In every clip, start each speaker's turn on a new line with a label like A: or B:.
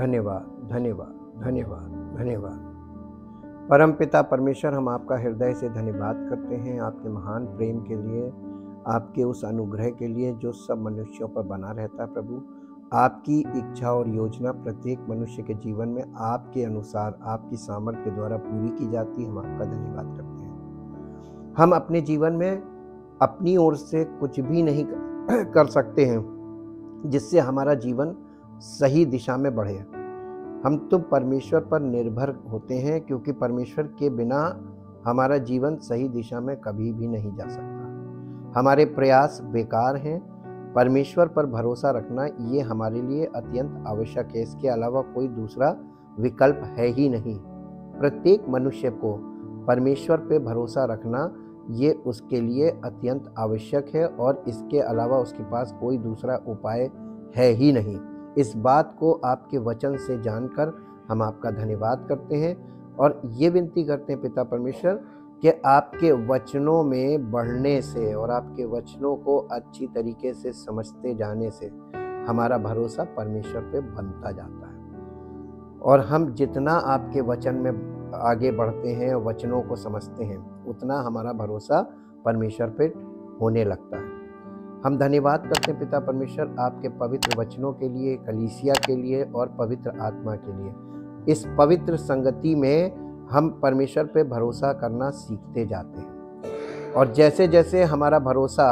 A: धन्यवाद, धन्यवाद, धन्यवाद, धन्यवाद। परमपिता परमेश्वर, हम आपका हृदय से धन्यवाद करते हैं आपके महान प्रेम के लिए, आपके उस अनुग्रह के लिए जो सब मनुष्यों पर बना रहता है। प्रभु, आपकी इच्छा और योजना प्रत्येक मनुष्य के जीवन में आपके अनुसार आपकी सामर्थ्य के द्वारा पूरी की जाती है। हम आपका धन्यवाद करते हैं। हम अपने जीवन में अपनी ओर से कुछ भी नहीं कर सकते हैं जिससे हमारा जीवन सही दिशा में बढ़े। हम तो परमेश्वर पर निर्भर होते हैं, क्योंकि परमेश्वर के बिना हमारा जीवन सही दिशा में कभी भी नहीं जा सकता। हमारे प्रयास बेकार हैं। परमेश्वर पर भरोसा रखना ये हमारे लिए अत्यंत आवश्यक है। इसके अलावा कोई दूसरा विकल्प है ही नहीं। प्रत्येक मनुष्य को परमेश्वर पे भरोसा रखना ये उसके लिए अत्यंत आवश्यक है, और इसके अलावा उसके पास कोई दूसरा उपाय है ही नहीं। इस बात को आपके वचन से जानकर हम आपका धन्यवाद करते हैं और ये विनती करते हैं पिता परमेश्वर कि आपके वचनों में बढ़ने से और आपके वचनों को अच्छी तरीके से समझते जाने से हमारा भरोसा परमेश्वर पे बनता जाता है, और हम जितना आपके वचन में आगे बढ़ते हैं और वचनों को समझते हैं उतना हमारा भरोसा परमेश्वर पे होने लगता है। हम धन्यवाद करते हैं पिता परमेश्वर आपके पवित्र वचनों के लिए, कलीसिया के लिए और पवित्र आत्मा के लिए। इस पवित्र संगति में हम परमेश्वर पे भरोसा करना सीखते जाते हैं, और जैसे जैसे हमारा भरोसा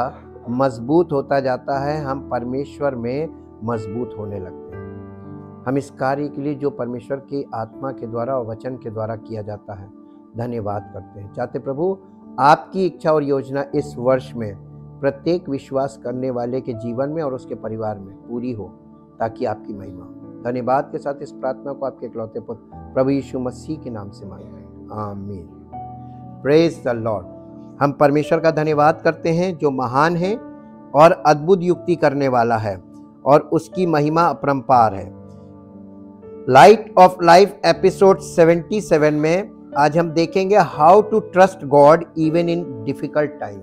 A: मजबूत होता जाता है हम परमेश्वर में मजबूत होने लगते हैं। हम इस कार्य के लिए जो परमेश्वर की आत्मा के द्वारा और वचन के द्वारा किया जाता है धन्यवाद करते हैं। चाहते प्रभु आपकी इच्छा और योजना इस वर्ष में प्रत्येक विश्वास करने वाले के जीवन में और उसके परिवार में पूरी हो, ताकि आपकी महिमा हो। धन्यवाद के साथ इस प्रार्थना को आपके इकलौते पुत्र प्रभु यीशु मसीह के नाम से मांगते हैं, आमीन। Praise the Lord. हम परमेश्वर का धन्यवाद करते हैं जो महान है और अद्भुत युक्ति करने वाला है, और उसकी महिमा अपरंपार है। लाइट ऑफ लाइफ एपिसोड 77 में आज हम देखेंगे how to trust God even in difficult time.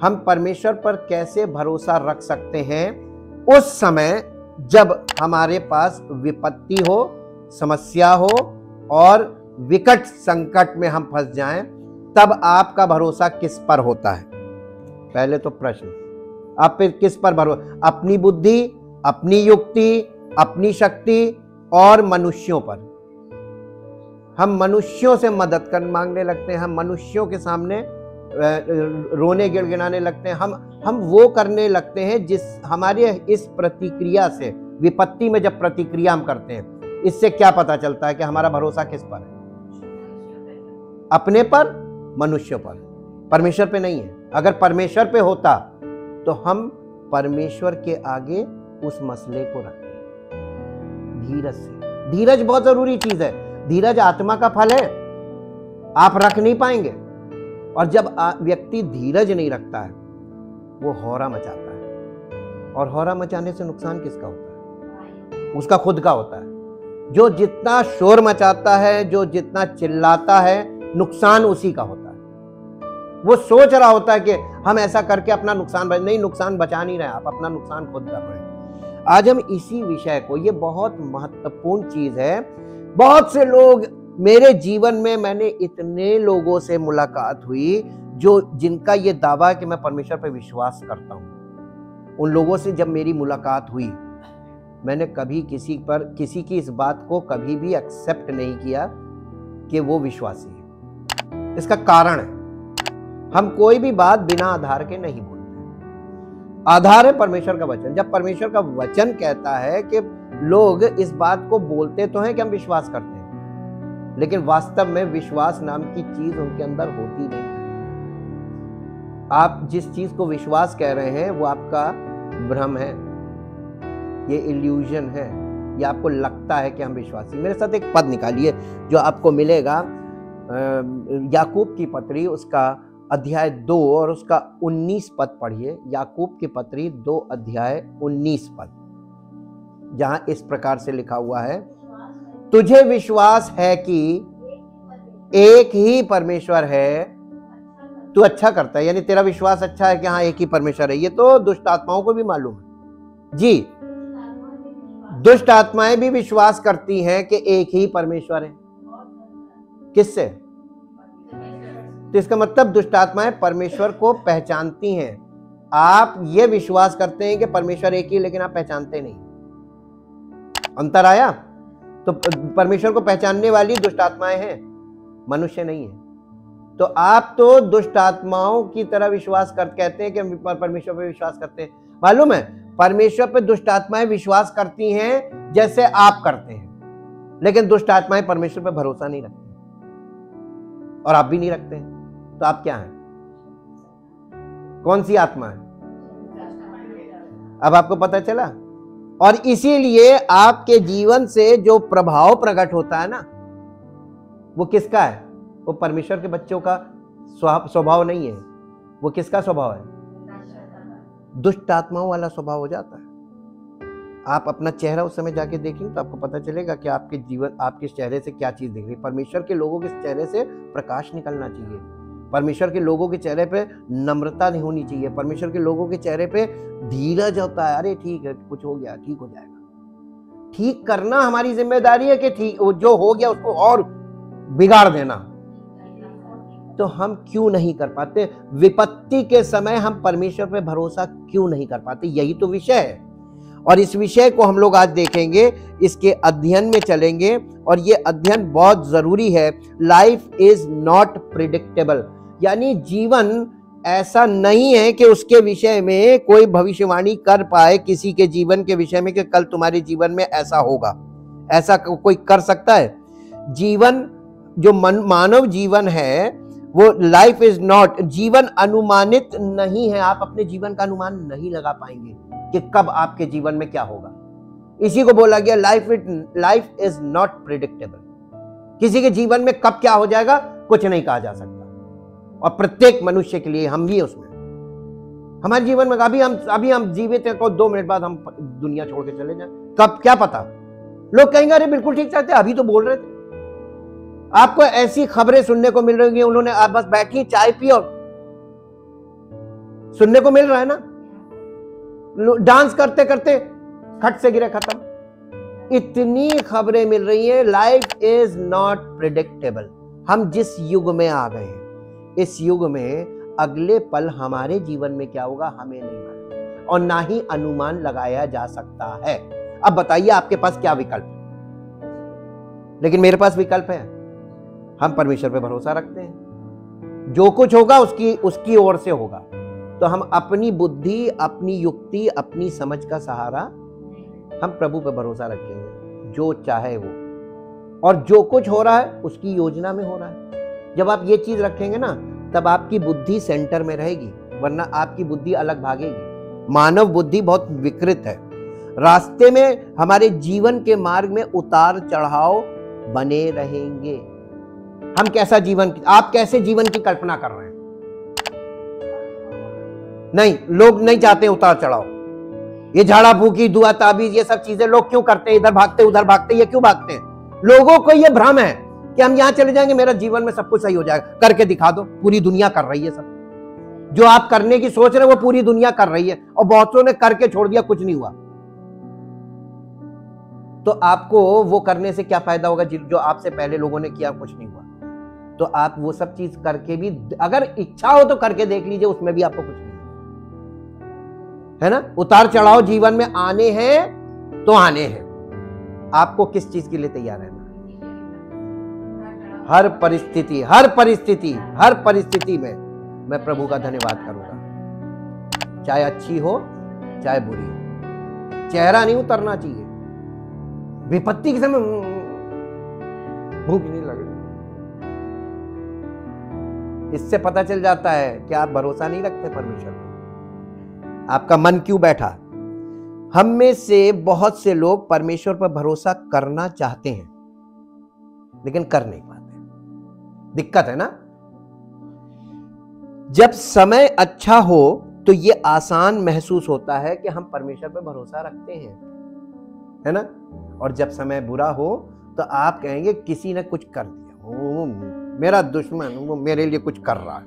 A: हम परमेश्वर पर कैसे भरोसा रख सकते हैं उस समय जब हमारे पास विपत्ति हो, समस्या हो और विकट संकट में हम फंस जाएं, तब आपका भरोसा किस पर होता है? पहले तो प्रश्न, आप फिर किस पर भरोसा? अपनी बुद्धि, अपनी युक्ति, अपनी शक्ति और मनुष्यों पर। हम मनुष्यों से मदद कर मांगने लगते हैं, हम मनुष्यों के सामने रोने गिड़गिड़ाने लगते हैं, हम वो करने लगते हैं जिस हमारे इस प्रतिक्रिया से, विपत्ति में जब प्रतिक्रिया हम करते हैं, इससे क्या पता चलता है कि हमारा भरोसा किस पर है? अपने पर, मनुष्य पर, परमेश्वर पे नहीं है। अगर परमेश्वर पे होता तो हम परमेश्वर के आगे उस मसले को रखते धीरज से। धीरज बहुत जरूरी चीज है। धीरज आत्मा का फल है, आप रख नहीं पाएंगे। और जब व्यक्ति धीरज नहीं रखता है वो हौरा मचाता है, और हौरा मचाने से नुकसान किसका होता है? उसका खुद का होता है। जो जितना शोर मचाता है, जो जितना चिल्लाता है, नुकसान उसी का होता है। वो सोच रहा होता है कि हम ऐसा करके अपना नुकसान नहीं, नुकसान बचा नहीं रहे, आप अपना नुकसान खुद कर रहे हैं। आज हम इसी विषय को, ये बहुत महत्वपूर्ण चीज है। बहुत से लोग मेरे जीवन में, मैंने इतने लोगों से मुलाकात हुई जो जिनका ये दावा है कि मैं परमेश्वर पर विश्वास करता हूं। उन लोगों से जब मेरी मुलाकात हुई, मैंने कभी किसी की इस बात को कभी भी एक्सेप्ट नहीं किया कि वो विश्वासी है। इसका कारण है, हम कोई भी बात बिना आधार के नहीं बोलते। आधार है परमेश्वर का वचन। जब परमेश्वर का वचन कहता है कि लोग इस बात को बोलते तो हैं कि हम विश्वास करते हैं, लेकिन वास्तव में विश्वास नाम की चीज उनके अंदर होती नहीं। आप जिस चीज को विश्वास कह रहे हैं वो आपका भ्रम है, ये इल्यूजन है, ये आपको लगता है कि हम विश्वासी। मेरे साथ एक पद निकालिए जो आपको मिलेगा, याकूब की पत्री उसका अध्याय 2 और उसका 19 पद पढ़िए। याकूब की पत्री 2 अध्याय 19 पद, जहां इस प्रकार से लिखा हुआ है, तुझे विश्वास है कि एक ही परमेश्वर है, तू अच्छा करता है। यानी तेरा विश्वास अच्छा है कि हाँ एक ही परमेश्वर है। ये तो दुष्ट आत्माओं को भी मालूम है जी। दुष्ट आत्माएं भी विश्वास करती हैं कि एक ही परमेश्वर है। किससे? तो इसका मतलब दुष्ट आत्माएं परमेश्वर को पहचानती हैं। आप ये विश्वास करते हैं कि परमेश्वर एक ही, लेकिन आप पहचानते नहीं। अंतर आया? तो परमेश्वर को पहचानने वाली दुष्ट आत्माएं हैं, मनुष्य नहीं है। तो आप तो दुष्ट आत्माओं की तरह विश्वास कहते हैं कि परमेश्वर पे विश्वास करते हैं। मालूम है, परमेश्वर पे दुष्ट आत्माएं विश्वास करती हैं जैसे आप करते हैं, लेकिन दुष्ट आत्माएं परमेश्वर पे भरोसा नहीं रखती, और आप भी नहीं रखते हैं। तो आप क्या हैं? कौन सी आत्मा है? अब आपको पता चला। और इसीलिए आपके जीवन से जो प्रभाव प्रकट होता है ना, वो किसका है? वो परमेश्वर के बच्चों का स्वभाव नहीं है। वो किसका स्वभाव है? दुष्ट आत्माओं वाला स्वभाव हो जाता है। आप अपना चेहरा उस समय जाके देखेंगे तो आपको पता चलेगा कि आपके जीवन, आपके चेहरे से क्या चीज दिख रही है। परमेश्वर के लोगों के चेहरे से प्रकाश निकलना चाहिए। परमेश्वर के लोगों के चेहरे पे नम्रता नहीं होनी चाहिए। परमेश्वर के लोगों के चेहरे पे धीरज होता है। अरे ठीक है, कुछ हो गया, ठीक हो जाएगा। ठीक करना हमारी जिम्मेदारी है कि ठीक जो हो गया उसको और बिगाड़ देना। तो हम क्यों नहीं कर पाते? विपत्ति के समय हम परमेश्वर पे भरोसा क्यों नहीं कर पाते? यही तो विषय है। और इस विषय को हम लोग आज देखेंगे, इसके अध्ययन में चलेंगे, और ये अध्ययन बहुत जरूरी है। लाइफ इज नॉट प्रिडिक्टेबल, यानी जीवन ऐसा नहीं है कि उसके विषय में कोई भविष्यवाणी कर पाए किसी के जीवन के विषय में कि कल तुम्हारे जीवन में ऐसा होगा। ऐसा कोई कर सकता है? जीवन जो मानव जीवन है वो लाइफ इज नॉट, जीवन अनुमानित नहीं है। आप अपने जीवन का अनुमान नहीं लगा पाएंगे कि कब आपके जीवन में क्या होगा। इसी को बोला गया लाइफ इज नॉट प्रिडिक्टेबल। किसी के जीवन में कब क्या हो जाएगा कुछ नहीं कहा जा सकता। और प्रत्येक मनुष्य के लिए, हम भी उसमें, हमारे जीवन में अभी हम जीवित हैं, 2 मिनट बाद हम दुनिया छोड़ के चले जाएं, कब क्या पता। लोग कहेंगे अरे बिल्कुल ठीक थे, अभी तो बोल रहे थे। आपको ऐसी खबरें सुनने को मिल रही है, उन्होंने आप बस बैठी चाय पी और सुनने को मिल रहा है ना, डांस करते करते खट से गिरे, खत्म। इतनी खबरें मिल रही हैं। Life is not predictable. हम जिस युग में आ गए हैं, इस युग में अगले पल हमारे जीवन में क्या होगा हमें नहीं मालूम, और ना ही अनुमान लगाया जा सकता है। अब बताइए आपके पास क्या विकल्प है? लेकिन मेरे पास विकल्प है। हम परमेश्वर पे भरोसा रखते हैं, जो कुछ होगा उसकी ओर से होगा। तो हम अपनी बुद्धि, अपनी युक्ति, अपनी समझ का सहारा हम प्रभु पे भरोसा रखेंगे, जो चाहे वो, और जो कुछ हो रहा है उसकी योजना में हो रहा है। जब आप ये चीज रखेंगे ना, तब आपकी बुद्धि सेंटर में रहेगी, वरना आपकी बुद्धि अलग भागेगी। मानव बुद्धि बहुत विकृत है। रास्ते में हमारे जीवन के मार्ग में उतार चढ़ाव बने रहेंगे। हम कैसा जीवन, आप कैसे जीवन की कल्पना कर रहे हैं? नहीं, लोग नहीं चाहते उतार चढ़ाव। ये झाड़ा फूकी, दुआ ताबीज, ये सब चीजें लोग क्यों करते हैं? इधर भागते उधर भागते, ये क्यों भागते हैं? लोगों को ये भ्रम है कि हम यहां चले जाएंगे, मेरा जीवन में सब कुछ सही हो जाएगा। करके दिखा दो। पूरी दुनिया कर रही है सब। जो आप करने की सोच रहे हैं वो पूरी दुनिया कर रही है, और बहुतों ने करके छोड़ दिया, कुछ नहीं हुआ। तो आपको वो करने से क्या फायदा होगा? जो आपसे पहले लोगों ने किया, कुछ नहीं हुआ। तो आप वो सब चीज करके भी, अगर इच्छा हो तो करके देख लीजिए, उसमें भी आपको कुछ नहीं है ना। उतार चढ़ाव जीवन में आने हैं तो आने हैं। आपको किस चीज के लिए तैयार रहना? हर परिस्थिति में मैं प्रभु का धन्यवाद करूंगा, चाहे अच्छी हो चाहे बुरी हो। चेहरा नहीं उतरना चाहिए। विपत्ति के समय भूख नहीं लग रही, इससे पता चल जाता है कि आप भरोसा नहीं रखते परमेश्वर पर। आपका मन क्यों बैठा? हम में से बहुत से लोग परमेश्वर पर भरोसा करना चाहते हैं, लेकिन कर नहीं पाते। दिक्कत है ना। जब समय अच्छा हो तो ये आसान महसूस होता है कि हम परमेश्वर पर भरोसा रखते हैं, है ना। और जब समय बुरा हो तो आप कहेंगे किसी ने कुछ कर दिया, वो मेरा दुश्मन, वो मेरे लिए कुछ कर रहा है।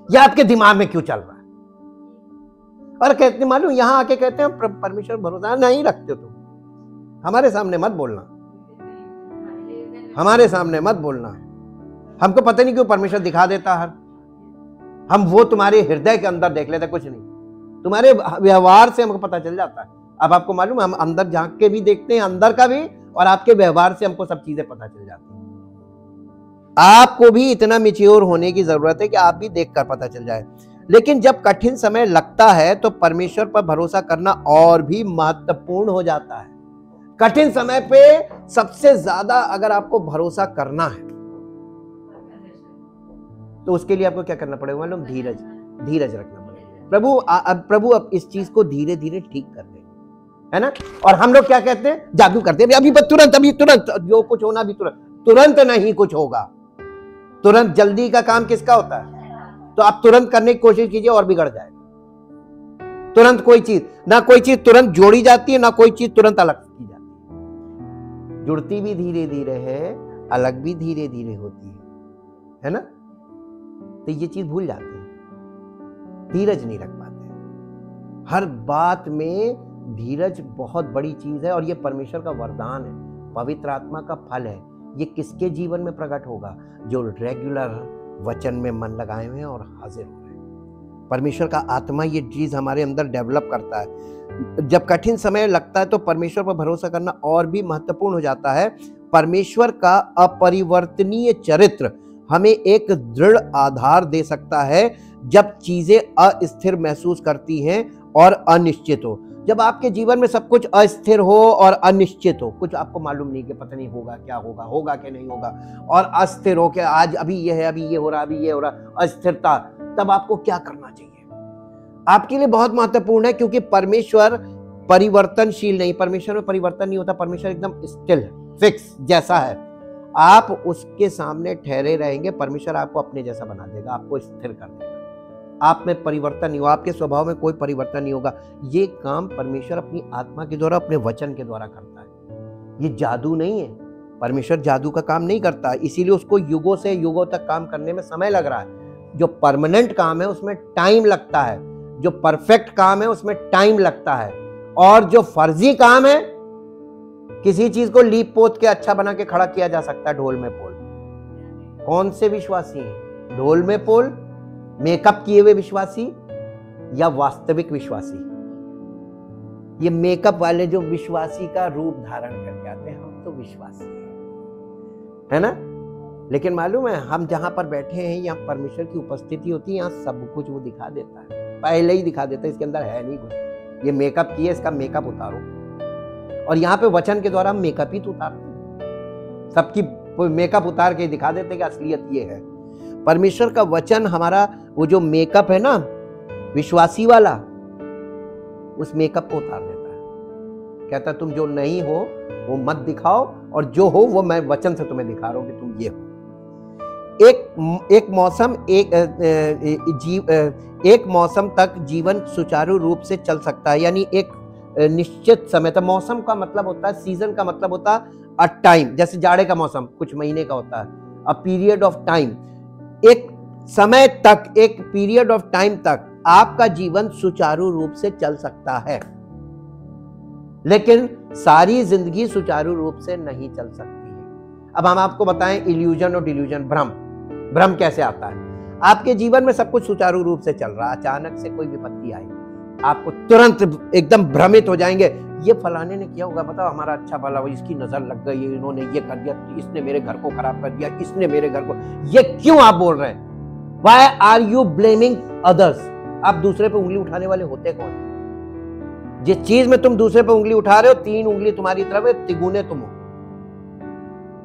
A: यह आपके दिमाग में क्यों चल रहा है? और कहते मालूम, यहां आके कहते हैं परमेश्वर भरोसा नहीं रखते तुम। हमारे सामने मत बोलना, हमारे सामने मत बोलना। हमको पता नहीं क्यों परमेश्वर दिखा देता हर, हम वो तुम्हारे हृदय के अंदर देख लेते, कुछ नहीं, तुम्हारे व्यवहार से हमको पता चल जाता है। अब आपको मालूम है, हम अंदर झांक के भी देखते हैं, अंदर का भी, और आपके व्यवहार से हमको सब चीजें पता चल जाती हैं। आपको भी इतना मैच्योर होने की जरूरत है कि आप भी देखकर पता चल जाए। लेकिन जब कठिन समय लगता है तो परमेश्वर पर भरोसा करना और भी महत्वपूर्ण हो जाता है। कठिन समय पे सबसे ज्यादा अगर आपको भरोसा करना है तो उसके लिए आपको क्या करना पड़ेगा मालूम? धीरज, धीरज रखना पड़ेगा। प्रभु अब इस चीज को धीरे धीरे ठीक कर दे, है ना। और हम लोग क्या कहते हैं? जादू करते हैं, अभी तुरंत, अभी तुरंत, जो कुछ होना भी तुरंत। तुरंत नहीं कुछ होगा, तुरंत जल्दी का काम किसका होता है? तो आप तुरंत करने की कोशिश कीजिए और बिगड़ जाएगा। तुरंत कोई चीज, ना कोई चीज तुरंत जोड़ी जाती है, ना कोई चीज तुरंत अलग की जाती है। जुड़ती भी धीरे धीरे है, अलग भी धीरे धीरे होती है ना। तो ये चीज भूल जाते हैं, धीरज नहीं रख पाते। हर बात में धीरज बहुत बड़ी चीज है, और ये परमेश्वर का वरदान है, पवित्र आत्मा का फल है। ये किसके जीवन में प्रकट होगा? जो रेगुलर वचन में मन लगाए हुए हैं और हाजिर हो रहे हैं। परमेश्वर का आत्मा ये चीज हमारे अंदर डेवलप करता है। जब कठिन समय लगता है तो परमेश्वर पर भरोसा करना और भी महत्वपूर्ण हो जाता है। परमेश्वर का अपरिवर्तनीय चरित्र हमें एक दृढ़ आधार दे सकता है जब चीजें अस्थिर महसूस करती हैं और अनिश्चित हो। जब आपके जीवन में सब कुछ अस्थिर हो और अनिश्चित हो, कुछ आपको मालूम नहीं कि पता नहीं होगा क्या होगा, होगा कि नहीं होगा, और अस्थिर हो कि आज अभी ये है, अभी ये हो रहा, अभी ये हो रहा, अस्थिरता, तब आपको क्या करना चाहिए? आपके लिए बहुत महत्वपूर्ण है, क्योंकि परमेश्वर परिवर्तनशील नहीं, परमेश्वर में परिवर्तन नहीं होता। परमेश्वर एकदम स्टिल, फिक्स जैसा है। आप उसके सामने ठहरे रहेंगे, परमेश्वर आपको अपने जैसा बना देगा, आपको स्थिर कर देगा। आप में परिवर्तन नहीं होगा, आपके स्वभाव में कोई परिवर्तन नहीं होगा। ये काम परमेश्वर अपनी आत्मा के द्वारा, अपने वचन के द्वारा करता है। ये जादू नहीं है, परमेश्वर जादू का काम नहीं करता, इसीलिए उसको युगों से युगों तक काम करने में समय लग रहा है। जो परमानेंट काम है उसमें टाइम लगता है, जो परफेक्ट काम है उसमें टाइम लगता है, और जो फर्जी काम है, किसी चीज को लीप पोत के अच्छा बना के खड़ा किया जा सकता है, ढोल में पोल। कौन से विश्वासी हैं? ढोल में पोल, मेकअप किए हुए विश्वासी, या वास्तविक विश्वासी? ये मेकअप वाले जो विश्वासी का रूप धारण करके आते हैं, हम तो विश्वासी है ना। लेकिन मालूम है, हम जहां पर बैठे हैं, यहाँ परमेश्वर की उपस्थिति होती है, यहाँ सब कुछ वो दिखा देता है, पहले ही दिखा देता है, इसके अंदर है नहीं कुछ। ये मेकअप किए, इसका मेकअप उतारो। और यहाँ पे वचन के द्वारा हम मेकअप ही तो उतारते हैं, सबकी मेकअप उतार के दिखा देते कि असलियत ये है। परमेश्वर का वचन हमारा वो जो मेकअप है ना विश्वासी वाला, उस मेकअप को उतार देता है। कहता तुम जो नहीं हो वो मत दिखाओ, और जो हो वो मैं वचन से तुम्हें दिखा रहा हूं कि तुम ये हो। एक मौसम एक मौसम तक जीवन सुचारू रूप से चल सकता है, यानी एक निश्चित समय तक। मौसम का मतलब होता है, सीजन का मतलब होता है अ टाइम। जैसे जाड़े का मौसम कुछ महीने का होता है, अ पीरियड ऑफ टाइम। एक समय तक, एक पीरियड ऑफ टाइम तक आपका जीवन सुचारू रूप से चल सकता है, लेकिन सारी जिंदगी सुचारू रूप से नहीं चल सकती है। अब हम आपको बताएं इल्यूजन और डिल्यूजन, भ्रम कैसे आता है। आपके जीवन में सब कुछ सुचारू रूप से चल रहा है, अचानक से कोई विपत्ति आई, आपको तुरंत एकदम भ्रमित हो जाएंगे, ये फलाने ने किया होगा, बताओ हमारा अच्छा भला, इसकी नजर लग गई, इन्होंने ये कर दिया, इसने मेरे घर को खराब कर दिया, इसने मेरे घर को, ये क्यों आप बोल रहे हैं? Why are you blaming others? आप दूसरे पे उंगली उठाने वाले होते कौन? जिस चीज में तुम दूसरे पे उंगली उठा रहे हो, 3 उंगली तुम्हारी तरफ है, तिगुने तुम हो।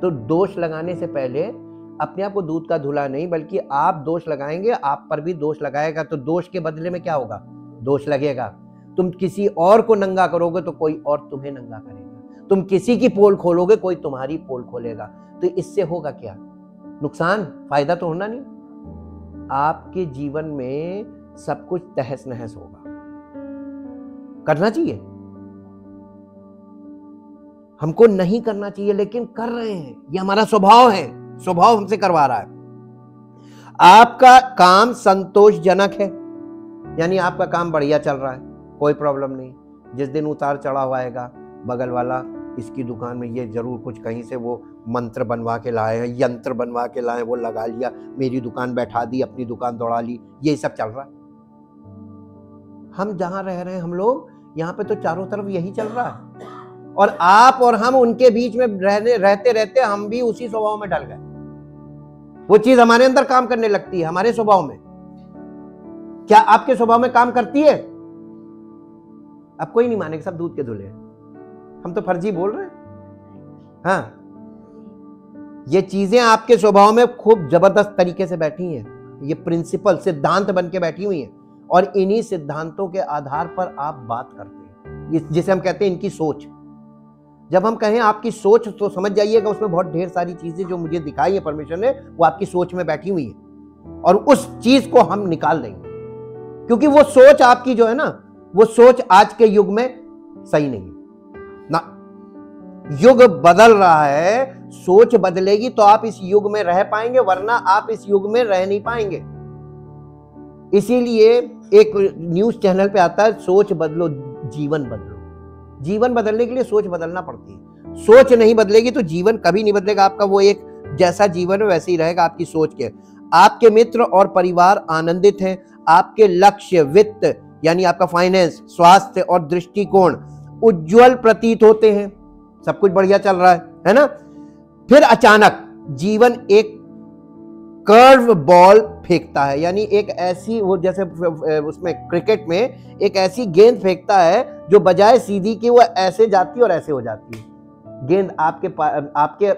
A: तो दोष लगाने से पहले अपने आप को दूध का धुला नहीं, बल्कि आप दोष लगाएंगे, आप पर भी दोष लगाएगा, तो दोष के बदले में क्या होगा? दोष लगेगा। तुम किसी और को नंगा करोगे तो कोई और तुम्हें नंगा करेगा। तुम किसी की पोल खोलोगे, कोई तुम्हारी पोल खोलेगा। तो इससे होगा क्या? नुकसान, फायदा तो होना नहीं। आपके जीवन में सब कुछ तहस नहस होगा। करना चाहिए, हमको नहीं करना चाहिए, लेकिन कर रहे हैं। ये हमारा स्वभाव है, स्वभाव हमसे करवा रहा है। आपका काम संतोषजनक है, यानी आपका काम बढ़िया चल रहा है, कोई प्रॉब्लम नहीं। जिस दिन उतार चढ़ाव आएगा, बगल वाला इसकी दुकान में ये जरूर कुछ कहीं से वो मंत्र बनवा के लाए हैं, यंत्र बनवा के लाए, वो लगा लिया, मेरी दुकान बैठा दी, अपनी दुकान दौड़ा ली, ये सब चल रहा है। हम जहां रह रहे हैं हम लोग, यहाँ पे तो चारों तरफ यही चल रहा है, और आप और हम उनके बीच में रहते रहते हम भी उसी स्वभाव में ढल गए। वो चीज हमारे अंदर काम करने लगती है, हमारे स्वभाव में। क्या आपके स्वभाव में काम करती है? अब कोई नहीं मानेगा, सब दूध के धुले। हम तो फर्जी बोल रहे हैं। हाँ, ये चीजें आपके स्वभाव में खूब जबरदस्त तरीके से बैठी हैं। ये प्रिंसिपल, सिद्धांत बन के बैठी हुई हैं, और इन्हीं सिद्धांतों के आधार पर आप बात करते हैं, जिसे हम कहते हैं इनकी सोच। जब हम कहें आपकी सोच, तो समझ जाइएगा उसमें बहुत ढेर सारी चीजें जो मुझे दिखाई है परमेश्वर ने, वो आपकी सोच में बैठी हुई है, और उस चीज को हम निकाल देंगे। क्योंकि वो सोच आपकी जो है ना, वो सोच आज के युग में सही नहीं है ना। युग बदल रहा है, सोच बदलेगी तो आप इस युग में रह पाएंगे, वरना आप इस युग में रह नहीं पाएंगे। इसीलिए एक न्यूज चैनल पे आता है, सोच बदलो जीवन बदलो। जीवन बदलने के लिए सोच बदलना पड़ती है। सोच नहीं बदलेगी तो जीवन कभी नहीं बदलेगा आपका। वो एक जैसा जीवन है वैसे ही रहेगा आपकी सोच के। आपके मित्र और परिवार आनंदित हैं। आपके लक्ष्य, वित्त यानी आपका फाइनेंस, स्वास्थ्य और दृष्टिकोण उज्जवल प्रतीत होते हैं। सब कुछ बढ़िया चल रहा है ना। फिर अचानक जीवन एक कर्व बॉल फेंकता है, यानी एक ऐसी, वो जैसे उसमें क्रिकेट में एक ऐसी गेंद फेंकता है जो बजाय सीधी की वो ऐसे जाती है और ऐसे हो जाती है। गेंद आपके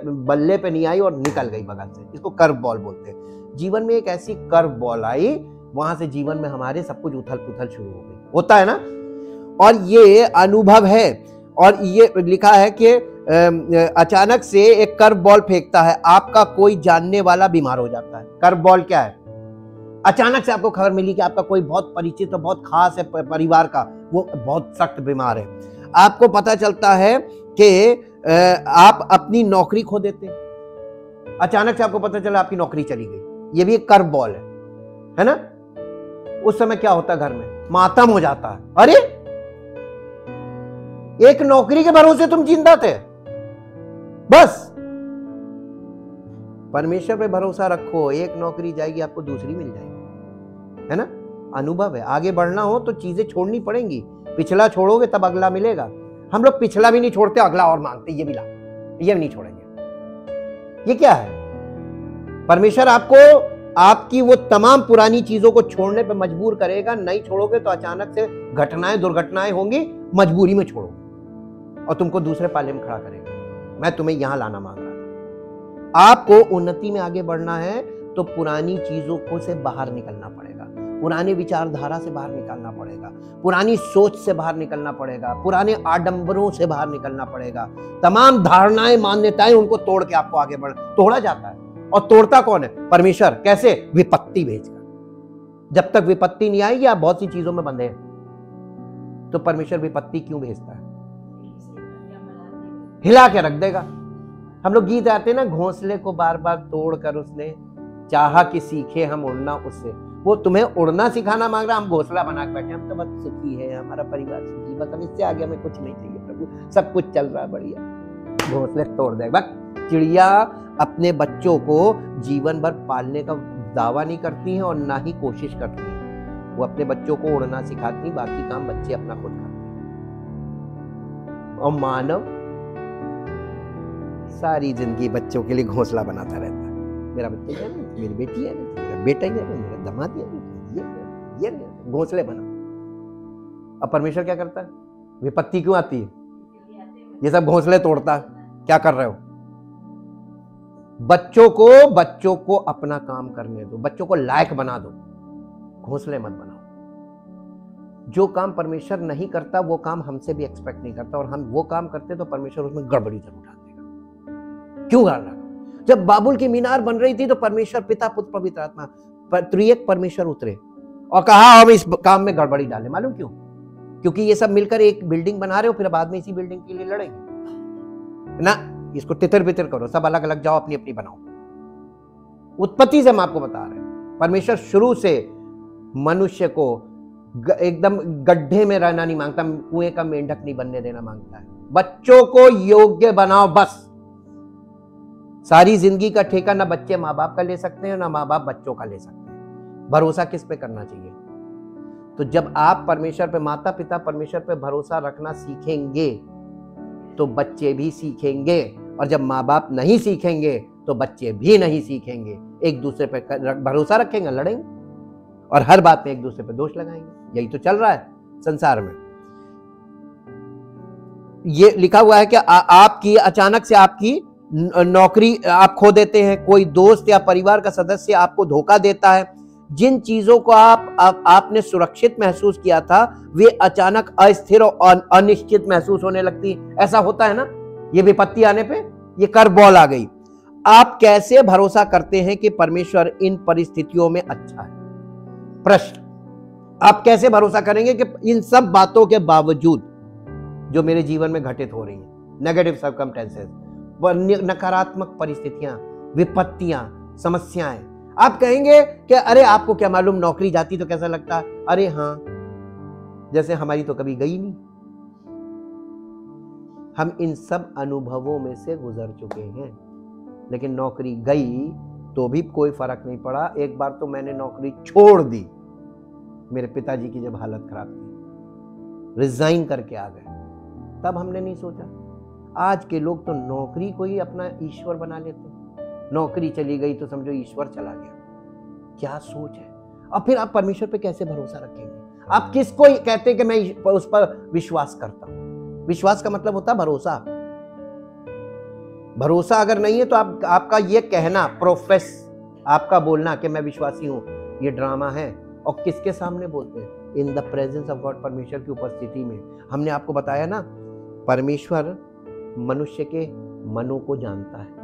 A: बल्ले पे नहीं आई और निकल गई बगल से। इसको कर्व बॉल बोलते हैं। जीवन में एक ऐसी कर्व बॉल आई, वहां से जीवन में हमारे सब कुछ उथल पुथल शुरू हो गई। होता है ना। और ये अनुभव है, और ये लिखा है कि अचानक से एक कर्व बॉल फेंकता है, आपका कोई जानने वाला बीमार हो जाता है। कर्व बॉल क्या है? अचानक से आपको खबर मिली कि आपका कोई बहुत परिचित और बहुत खास है परिवार का, वो बहुत सख्त बीमार है। आपको पता चलता है कि आप अपनी नौकरी खो देते हैं। अचानक से आपको पता चला आपकी नौकरी चली गई। ये भी एक कर्व बॉल है ना। उस समय क्या होता है? घर में मातम हो जाता है। अरे, एक नौकरी के भरोसे तुम जिंदा थे। बस परमेश्वर पे भरोसा रखो, एक नौकरी जाएगी, आपको दूसरी मिल जाएगी, है ना। अनुभव है। आगे बढ़ना हो तो चीजें छोड़नी पड़ेंगी। पिछला छोड़ोगे तब अगला मिलेगा। हम लोग पिछला भी नहीं छोड़ते, अगला और मांगते, ये भी ला, ये भी नहीं छोड़ेंगे। ये क्या है? परमेश्वर आपको आपकी वो तमाम पुरानी चीजों को छोड़ने पे मजबूर करेगा। नहीं छोड़ोगे तो अचानक से घटनाएं, दुर्घटनाएं होंगी, मजबूरी में छोड़ोगे और तुमको दूसरे पाले में खड़ा करेगा। मैं तुम्हें यहां लाना मांग रहा था। आपको उन्नति में आगे बढ़ना है तो पुरानी चीजों को से बाहर निकलना पड़ेगा, पुराने विचारधारा से बाहर निकलना पड़ेगा, पुरानी सोच से बाहर निकलना पड़ेगा, पुराने आडंबरों से बाहर निकलना पड़ेगा। तमाम धारणाएं, मान्यताएं, उनको तोड़ के आपको आगे बढ़ना। तोड़ा जाता है, और तोड़ता कौन है? परमेश्वर। कैसे? विपत्ति भेजकर। जब तक विपत्ति नहीं आएगी आप बहुत सी चीजों में बंधे हैं। तो परमेश्वर विपत्ति क्यों भेजता है? हिला के रख देगा। हम लोग गीत आते हैं ना, घोंसले को बार बार तोड़कर उसने चाहा कि सीखे हम उड़ना उससे। वो तुम्हें उड़ना सिखाना मांग रहा, हम घोंसला बना के बैठे, हम तो बस सुखी है, हमारा परिवार सुखी, मतलब इससे आगे हमें कुछ नहीं चाहिए प्रभु, सब कुछ चल रहा है बढ़िया। घोंसले तोड़ देगा। चिड़िया अपने बच्चों को जीवन भर पालने का दावा नहीं करती हैं और ना ही कोशिश करती हैं। वो अपने बच्चों को उड़ना सिखाती, बाकी काम बच्चे अपना खुद करते हैं। और मानव सारी जिंदगी बच्चों के लिए घोंसला बनाता रहता है। मेरा बच्चा है, मेरी बेटी है, मेरा बेटा है, मेरा दामाद है, ये घोंसले बना। अब परमेश्वर क्या करता है? विपत्ति क्यों आती है? ये सब घोंसले तोड़ता है। क्या कर रहे हो? बच्चों को अपना काम करने दो, बच्चों को लायक बना दो, घोंसले मत बनाओ। जो काम परमेश्वर नहीं करता वो काम हमसे भी एक्सपेक्ट नहीं करता, और हम वो काम करते तो परमेश्वर उसमें गड़बड़ी जरूर डाल देगा। क्यों डाल रहा? जब बाबुल की मीनार बन रही थी तो परमेश्वर, पिता, पुत्र, पवित्र आत्मा, त्रिएक परमेश्वर उतरे और कहा हम इस काम में गड़बड़ी डालें। मालूम क्यों? क्योंकि ये सब मिलकर एक बिल्डिंग बना रहे हो, फिर बाद में इसी बिल्डिंग के लिए लड़ेंगे ना। इसको तितर बितर करो, सब अलग अलग जाओ, अपनी अपनी बनाओ। उत्पत्ति से हम आपको बता रहे हैं, परमेश्वर शुरू से मनुष्य को एकदम गड्ढे में रहना नहीं मांगता, कुएं का मेंढक नहीं बनने देना मांगता है। बच्चों को योग्य बनाओ बस। सारी जिंदगी का ठेका ना बच्चे माँ बाप का ले सकते हैं, ना माँ बाप बच्चों का ले सकते हैं। भरोसा किस पे करना चाहिए? तो जब आप परमेश्वर पे, माता पिता परमेश्वर पे भरोसा रखना सीखेंगे तो बच्चे भी सीखेंगे, और जब माँ बाप नहीं सीखेंगे तो बच्चे भी नहीं सीखेंगे। एक दूसरे पे भरोसा रखेंगे, लड़ेंगे, और हर बात में एक दूसरे पे दोष लगाएंगे। यही तो चल रहा है संसार में। ये लिखा हुआ है कि आपकी अचानक से आपकी नौकरी आप खो देते हैं, कोई दोस्त या परिवार का सदस्य आपको धोखा देता है, जिन चीजों को आपने सुरक्षित महसूस किया था वे अचानक अस्थिर और अनिश्चित महसूस होने लगती है। ऐसा होता है ना, ये विपत्ति आने पे ये कर बॉल आ गई। आप कैसे भरोसा करते हैं कि परमेश्वर इन परिस्थितियों में अच्छा है? प्रश्न, आप कैसे भरोसा करेंगे कि इन सब बातों के बावजूद जो मेरे जीवन में घटित हो रही हैं, नेगेटिव सर्कमस्टेंसेस, नकारात्मक परिस्थितियां, विपत्तियां, समस्याएं, आप कहेंगे कि अरे आपको क्या मालूम, नौकरी जाती तो कैसा लगता? अरे हाँ, जैसे हमारी तो कभी गई नहीं। हम इन सब अनुभवों में से गुजर चुके हैं, लेकिन नौकरी गई तो भी कोई फर्क नहीं पड़ा। एक बार तो मैंने नौकरी छोड़ दी, मेरे पिताजी की जब हालत खराब थी, रिजाइन करके आ गए, तब हमने नहीं सोचा। आज के लोग तो नौकरी को ही अपना ईश्वर बना लेते हैं। नौकरी चली गई तो समझो ईश्वर चला गया। क्या सोच है? और फिर आप परमेश्वर पे कैसे भरोसा रखेंगे? आप किसको कहते हैं कि मैं उस पर विश्वास करता हूं? विश्वास का मतलब होता है भरोसा। भरोसा अगर नहीं है तो आपका ये कहना, प्रोफेस, आपका बोलना कि मैं विश्वासी हूं, ये ड्रामा है। और किसके सामने बोलते हैं? In the presence of God, परमेश्वर की उपस्थिति में। हमने आपको बताया ना, परमेश्वर मनुष्य के मनों को जानता है,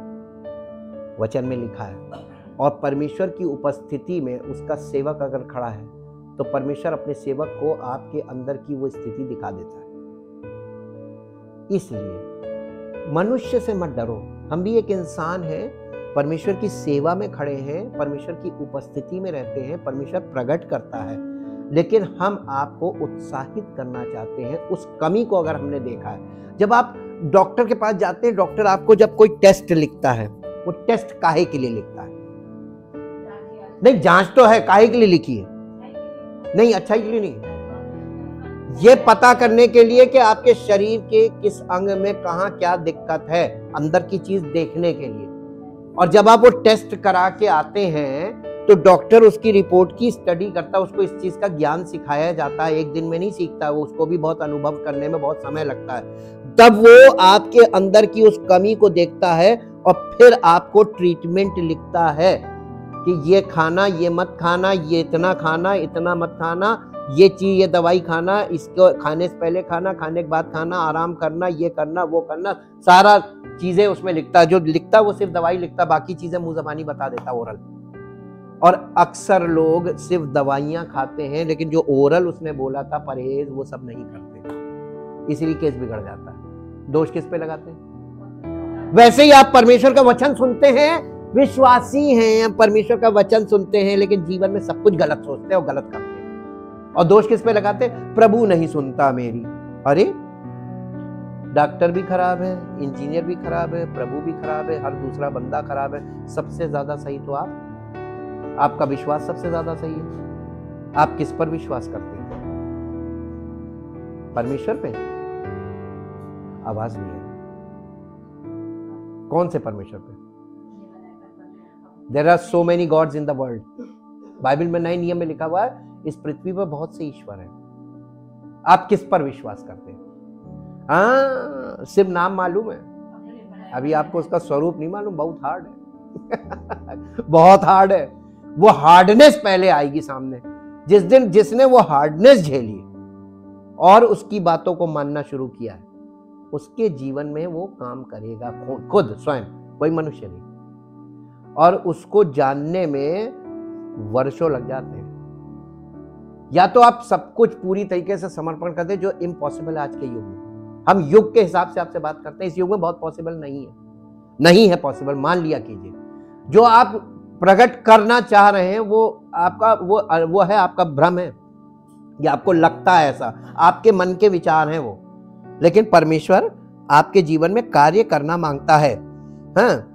A: वचन में लिखा है। और परमेश्वर की उपस्थिति में उसका सेवक अगर खड़ा है तो परमेश्वर अपने सेवक को आपके अंदर की वो स्थिति दिखा देता है। इसलिए मनुष्य से मत डरो, हम भी एक इंसान है, परमेश्वर की सेवा में खड़े हैं, परमेश्वर की उपस्थिति में रहते हैं, परमेश्वर प्रकट करता है, लेकिन हम आपको उत्साहित करना चाहते हैं उस कमी को। अगर हमने देखा है, जब आप डॉक्टर के पास जाते हैं, डॉक्टर आपको जब कोई टेस्ट लिखता है, वो टेस्ट काहे के लिए लिखता है? नहीं, जांच तो है, काहे के लिए लिखी है? नहीं, अच्छाई के लिए नहीं, ये पता करने के लिए कि आपके शरीर के किस अंग में कहां क्या दिक्कत है, अंदर की चीज देखने के लिए। और जब आप वो टेस्ट करा के आते हैं तो डॉक्टर उसकी रिपोर्ट की स्टडी करता है, उसको इस चीज का ज्ञान सिखाया जाता है। एक दिन में नहीं सीखता, वो उसको भी बहुत अनुभव करने में बहुत समय लगता है। तब वो आपके अंदर की उस कमी को देखता है और फिर आपको ट्रीटमेंट लिखता है कि ये खाना, ये मत खाना, ये इतना खाना, इतना मत खाना, ये चीज, ये दवाई खाना, इसको खाने से पहले खाना, खाने के बाद खाना, आराम करना, ये करना, वो करना, सारा चीजें उसमें लिखता है। जो लिखता वो सिर्फ दवाई लिखता, बाकी चीजें मुंह जबानी बता देता, ओरल। और अक्सर लोग सिर्फ दवाइयां खाते हैं, लेकिन जो ओरल उसने बोला था परहेज, वो सब नहीं करते, इसलिए केस बिगड़ जाता है। दोष किस पे लगाते हैं? वैसे ही आप परमेश्वर का वचन सुनते हैं, विश्वासी हैं, परमेश्वर का वचन सुनते हैं, लेकिन जीवन में सब कुछ गलत सोचते हैं और गलत करते हैं। और दोष किस पे लगाते हैं? प्रभु नहीं सुनता मेरी। अरे डॉक्टर भी खराब है, इंजीनियर भी खराब है, प्रभु भी खराब है, हर दूसरा बंदा खराब है, सबसे ज्यादा सही तो आपका विश्वास सबसे ज्यादा सही है। आप किस पर विश्वास करते हैं? परमेश्वर पे? आवाज नहीं है। कौन से परमेश्वर पे? There are so many gods in the world. Bible में 9 नियम में लिखा हुआ है, इस पृथ्वी पर बहुत से ईश्वर हैं। आप किस पर विश्वास करते हैं? सिर्फ नाम मालूम है, अभी आपको उसका स्वरूप नहीं मालूम। बहुत हार्ड है बहुत हार्ड है। वो हार्डनेस पहले आएगी सामने। जिस दिन जिसने वो हार्डनेस झेली और उसकी बातों को मानना शुरू किया है, उसके जीवन में वो काम करेगा खुद स्वयं, कोई मनुष्य नहीं। और उसको जानने में वर्षों लग जाते हैं। या तो आप सब कुछ पूरी तरीके से समर्पण कर दे, जो इम्पॉसिबल है आज के युग में। हम युग के हिसाब से आपसे बात करते हैं, इस युग में बहुत पॉसिबल नहीं है पॉसिबल, मान लिया कीजिए। जो आप प्रकट करना चाह रहे हैं वो आपका वो है, आपका भ्रम है, या आपको लगता है ऐसा, आपके मन के विचार हैं वो। लेकिन परमेश्वर आपके जीवन में कार्य करना मांगता है। हाँ,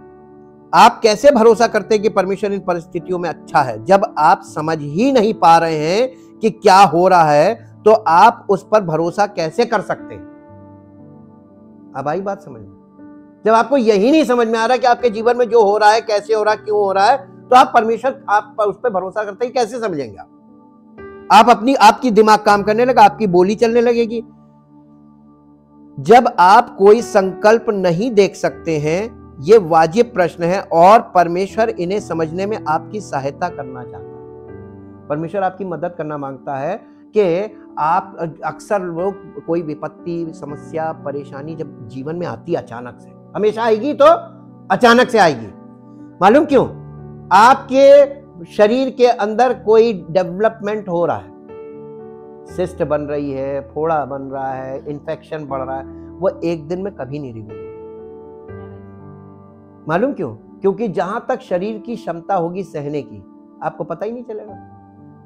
A: आप कैसे भरोसा करते हैं कि परमेश्वर इन परिस्थितियों में अच्छा है? जब आप समझ ही नहीं पा रहे हैं कि क्या हो रहा है, तो आप उस पर भरोसा कैसे कर सकते हैं? अब आई बात समझ में? जब आपको यही नहीं समझ में आ रहा कि आपके जीवन में जो हो रहा है, कैसे हो रहा है, क्यों हो रहा है, तो आप परमेश्वर, आप उस पर भरोसा करते हैं, कैसे समझेंगे आप? आपकी दिमाग काम करने लगा, आपकी बोली चलने लगेगी। जब आप कोई संकल्प नहीं देख सकते हैं, ये वाजिब प्रश्न है और परमेश्वर इन्हें समझने में आपकी सहायता करना चाहता है। परमेश्वर आपकी मदद करना मांगता है कि आप, अक्सर लोग कोई विपत्ति, समस्या, परेशानी जब जीवन में आती है अचानक से, हमेशा आएगी तो अचानक से आएगी। मालूम क्यों? आपके शरीर के अंदर कोई डेवलपमेंट हो रहा है, सिस्ट बन रही है, फोड़ा बन रहा है, इन्फेक्शन बढ़ रहा है, वो एक दिन में कभी नहीं रिव्यू। मालूम क्यों? क्योंकि जहां तक शरीर की क्षमता होगी सहने की, आपको पता ही नहीं चलेगा।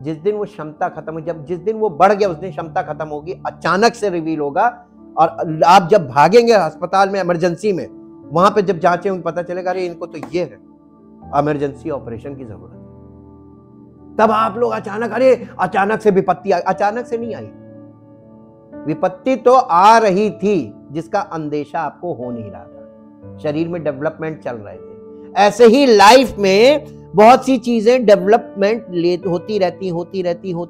A: जिस दिन वो क्षमता खत्म हो, जिस दिन वो बढ़ गया, उस दिन क्षमता खत्म होगी, अचानक से रिवील होगा। और आप जब भागेंगे अस्पताल में, इमरजेंसी में, वहां पे जब जांचें होंगी, पता चलेगा अरे इनको तो ये है, इमरजेंसी ऑपरेशन की जरूरत है। तब आप लोग अचानक से विपत्ति आई। अचानक से नहीं आई, विपत्ति तो आ रही थी, जिसका अंदेशा आपको हो नहीं रहा था। शरीर में डेवलपमेंट चल रहे थे। ऐसे ही लाइफ में बहुत सी चीजें डेवलपमेंट होती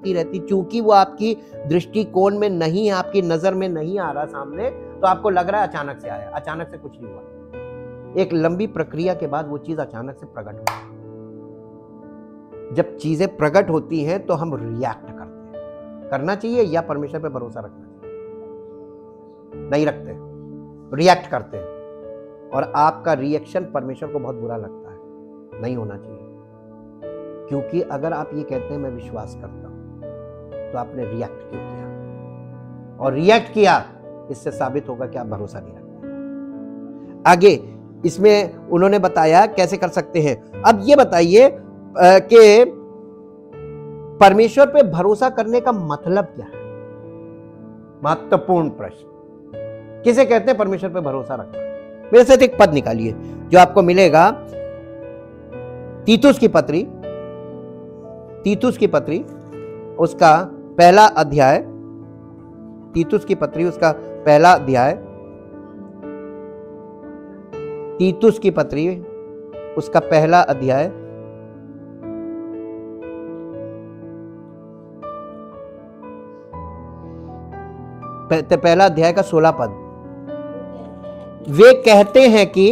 A: रहती। चूंकि वो आपकी दृष्टिकोण में नहीं है, आपकी नजर में नहीं आ रहा सामने, तो आपको लग रहा है अचानक से आया। अचानक से कुछ नहीं हुआ। एक लंबी प्रक्रिया के बाद वो चीज अचानक से प्रकट होती है। जब चीजें प्रकट होती हैं तो हम रिएक्ट करते हैं। करना चाहिए या परमेश्वर पे भरोसा रखना चाहिए? नहीं रखते, रिएक्ट करते हैं। और आपका रिएक्शन परमेश्वर को बहुत बुरा लगता है। नहीं होना चाहिए। क्योंकि अगर आप ये कहते हैं मैं विश्वास करता हूं, तो आपने रिएक्ट क्यों किया? और रिएक्ट किया, इससे साबित होगा कि आप भरोसा नहीं रखते। आगे इसमें उन्होंने बताया कैसे कर सकते हैं। अब ये बताइए कि परमेश्वर पे भरोसा करने का मतलब क्या है? महत्वपूर्ण प्रश्न। किसे कहते हैं परमेश्वर पे भरोसा रखना? मेरे साथ एक पद निकालिए जो आपको मिलेगा तीतुस की पत्री उसका पहला अध्याय। तीतुस की पत्री उसका पहला अध्याय। तीतुस की पत्री उसका पहला अध्याय पहला अध्याय का 16 पद। वे कहते हैं कि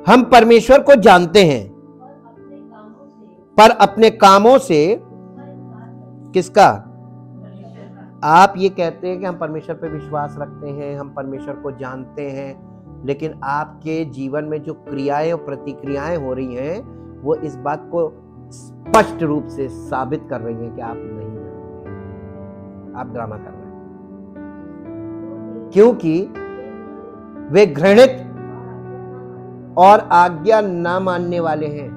A: हम परमेश्वर को जानते हैं, पर अपने कामों से किसका? आप ये कहते हैं कि हम परमेश्वर पे विश्वास रखते हैं, हम परमेश्वर को जानते हैं, लेकिन आपके जीवन में जो क्रियाएं और प्रतिक्रियाएं हो रही हैं, वो इस बात को स्पष्ट रूप से साबित कर रही हैं कि आप नहीं जानते, आप ड्रामा कर रहे हैं। क्योंकि वे घृणित और आज्ञा ना मानने वाले हैं।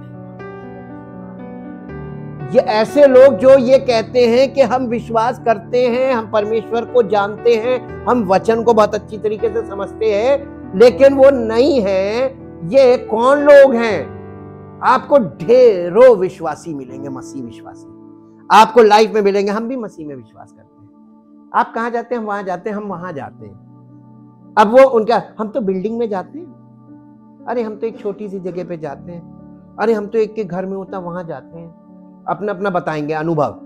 A: ये ऐसे लोग जो ये कहते हैं कि हम विश्वास करते हैं, हम परमेश्वर को जानते हैं, हम वचन को बहुत अच्छी तरीके से समझते हैं, लेकिन वो नहीं है। ये कौन लोग हैं? आपको ढेरों विश्वासी मिलेंगे, मसीह विश्वासी आपको लाइफ में मिलेंगे। हम भी मसीह में विश्वास करते हैं। आप कहां जाते हैं? हम वहां जाते हैं, हम वहां जाते हैं। अब वो उनका, हम तो बिल्डिंग में जाते हैं, अरे हम तो एक छोटी सी जगह पे जाते हैं, अरे हम तो एक के घर में होता वहां जाते हैं। अपना अपना बताएंगे अनुभव,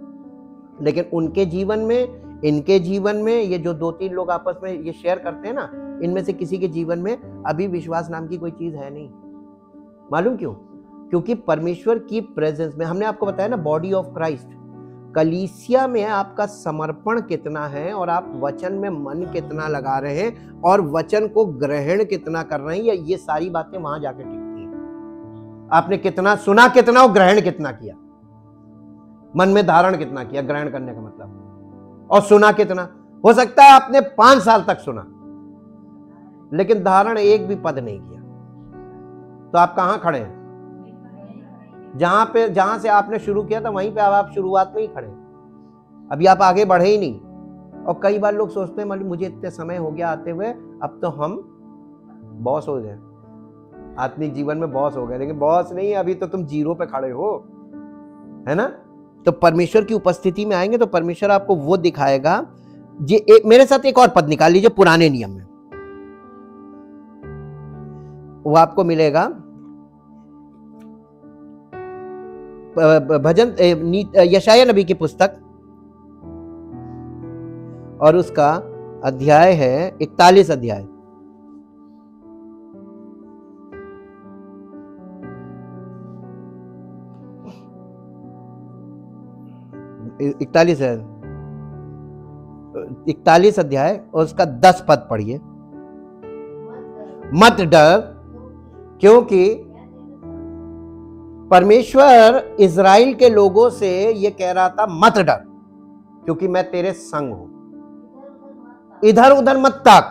A: लेकिन उनके जीवन में, इनके जीवन में, ये जो 2-3 लोग आपस में ये शेयर करते हैं ना, इनमें से किसी के जीवन में अभी विश्वास नाम की कोई चीज है नहीं। मालूम क्यों? क्योंकि परमेश्वर की प्रेजेंस में, हमने आपको बताया ना, बॉडी ऑफ क्राइस्ट, कलीसिया में आपका समर्पण कितना है और आप वचन में मन कितना लगा रहे हैं और वचन को ग्रहण कितना कर रहे हैं, ये सारी बातें वहां जाके टिकती हैं। आपने कितना सुना, कितना और ग्रहण कितना किया, मन में धारण कितना किया, ग्रहण करने का मतलब, और सुना कितना। हो सकता है आपने 5 साल तक सुना, लेकिन धारण एक भी पद नहीं किया, तो आप कहां खड़े हैं? जहां से आपने शुरू किया था वहीं पे अब आप शुरुआत में ही खड़े हैं। अभी आप आगे बढ़े ही नहीं। और कई बार लोग सोचते हैं मतलब मुझे इतने समय हो गया आते हुए, अब तो हम बॉस हो गए, आत्मिक जीवन में बॉस हो गए। लेकिन बॉस नहीं, अभी तो तुम जीरो पे खड़े हो, है ना। तो परमेश्वर की उपस्थिति में आएंगे तो परमेश्वर आपको वो दिखाएगा। ये मेरे साथ एक और पद निकाल लीजिए पुराने नियम में, वो आपको मिलेगा भजन यशाया नबी की पुस्तक, और उसका अध्याय है 41 अध्याय। इकतालीस है, 41 अध्याय और उसका 10 पद पढ़िए। मत डर, क्योंकि परमेश्वर इज़राइल के लोगों से ये कह रहा था मत डर, क्योंकि मैं तेरे संग हूं। इधर उधर मत ताक,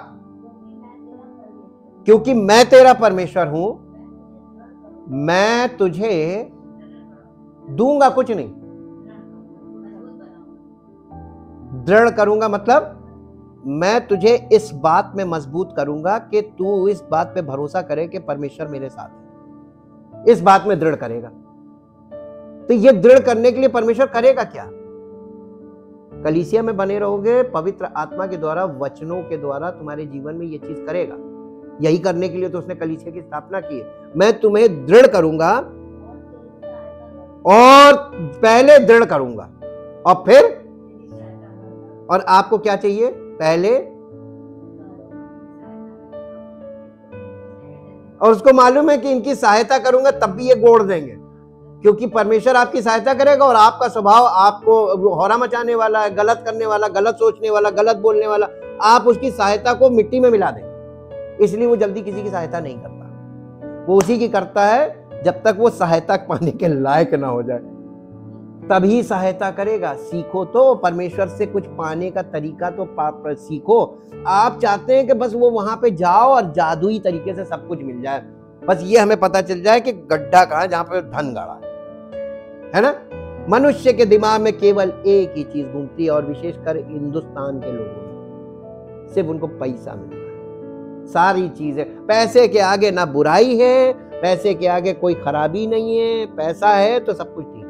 A: क्योंकि मैं तेरा परमेश्वर हूं। मैं तुझे दूंगा कुछ नहीं, दृढ़ करूंगा, मतलब मैं तुझे इस बात में मजबूत करूंगा कि तू इस बात पे भरोसा करे कि परमेश्वर मेरे साथ है, इस बात में दृढ़ करेगा। तो ये दृढ़ करने के लिए परमेश्वर करेगा क्या? कलीसिया में बने रहोगे, पवित्र आत्मा के द्वारा, वचनों के द्वारा तुम्हारे जीवन में ये चीज करेगा। यही करने के लिए तो उसने कलीसिया की स्थापना की है। मैं तुम्हें दृढ़ करूंगा और पहले दृढ़ करूंगा और फिर, और आपको क्या चाहिए? पहले, और उसको मालूम है कि इनकी सहायता करूंगा तब भी ये गोड़ देंगे, क्योंकि परमेश्वर आपकी सहायता करेगा और आपका स्वभाव आपको होरा मचाने वाला है, गलत करने वाला, गलत सोचने वाला, गलत बोलने वाला, आप उसकी सहायता को मिट्टी में मिला देंगे। इसलिए वो जल्दी किसी की सहायता नहीं करता, वो उसी की करता है जब तक वो सहायता पाने के लायक ना हो जाए, तभी सहायता करेगा। सीखो तो परमेश्वर से कुछ पाने का तरीका तो सीखो। आप चाहते हैं कि बस वो वहां पे जाओ और जादुई तरीके से सब कुछ मिल जाए, बस ये हमें पता चल जाए कि गड्ढा कहां है जहां पे धन गाड़ा है ना। मनुष्य के दिमाग में केवल एक ही चीज घूमती है, और विशेषकर हिंदुस्तान के लोगों में सिर्फ उनको पैसा मिलता है। सारी चीजें पैसे के आगे, ना बुराई है, पैसे के आगे कोई खराबी नहीं है, पैसा है तो सब कुछ ठीक है,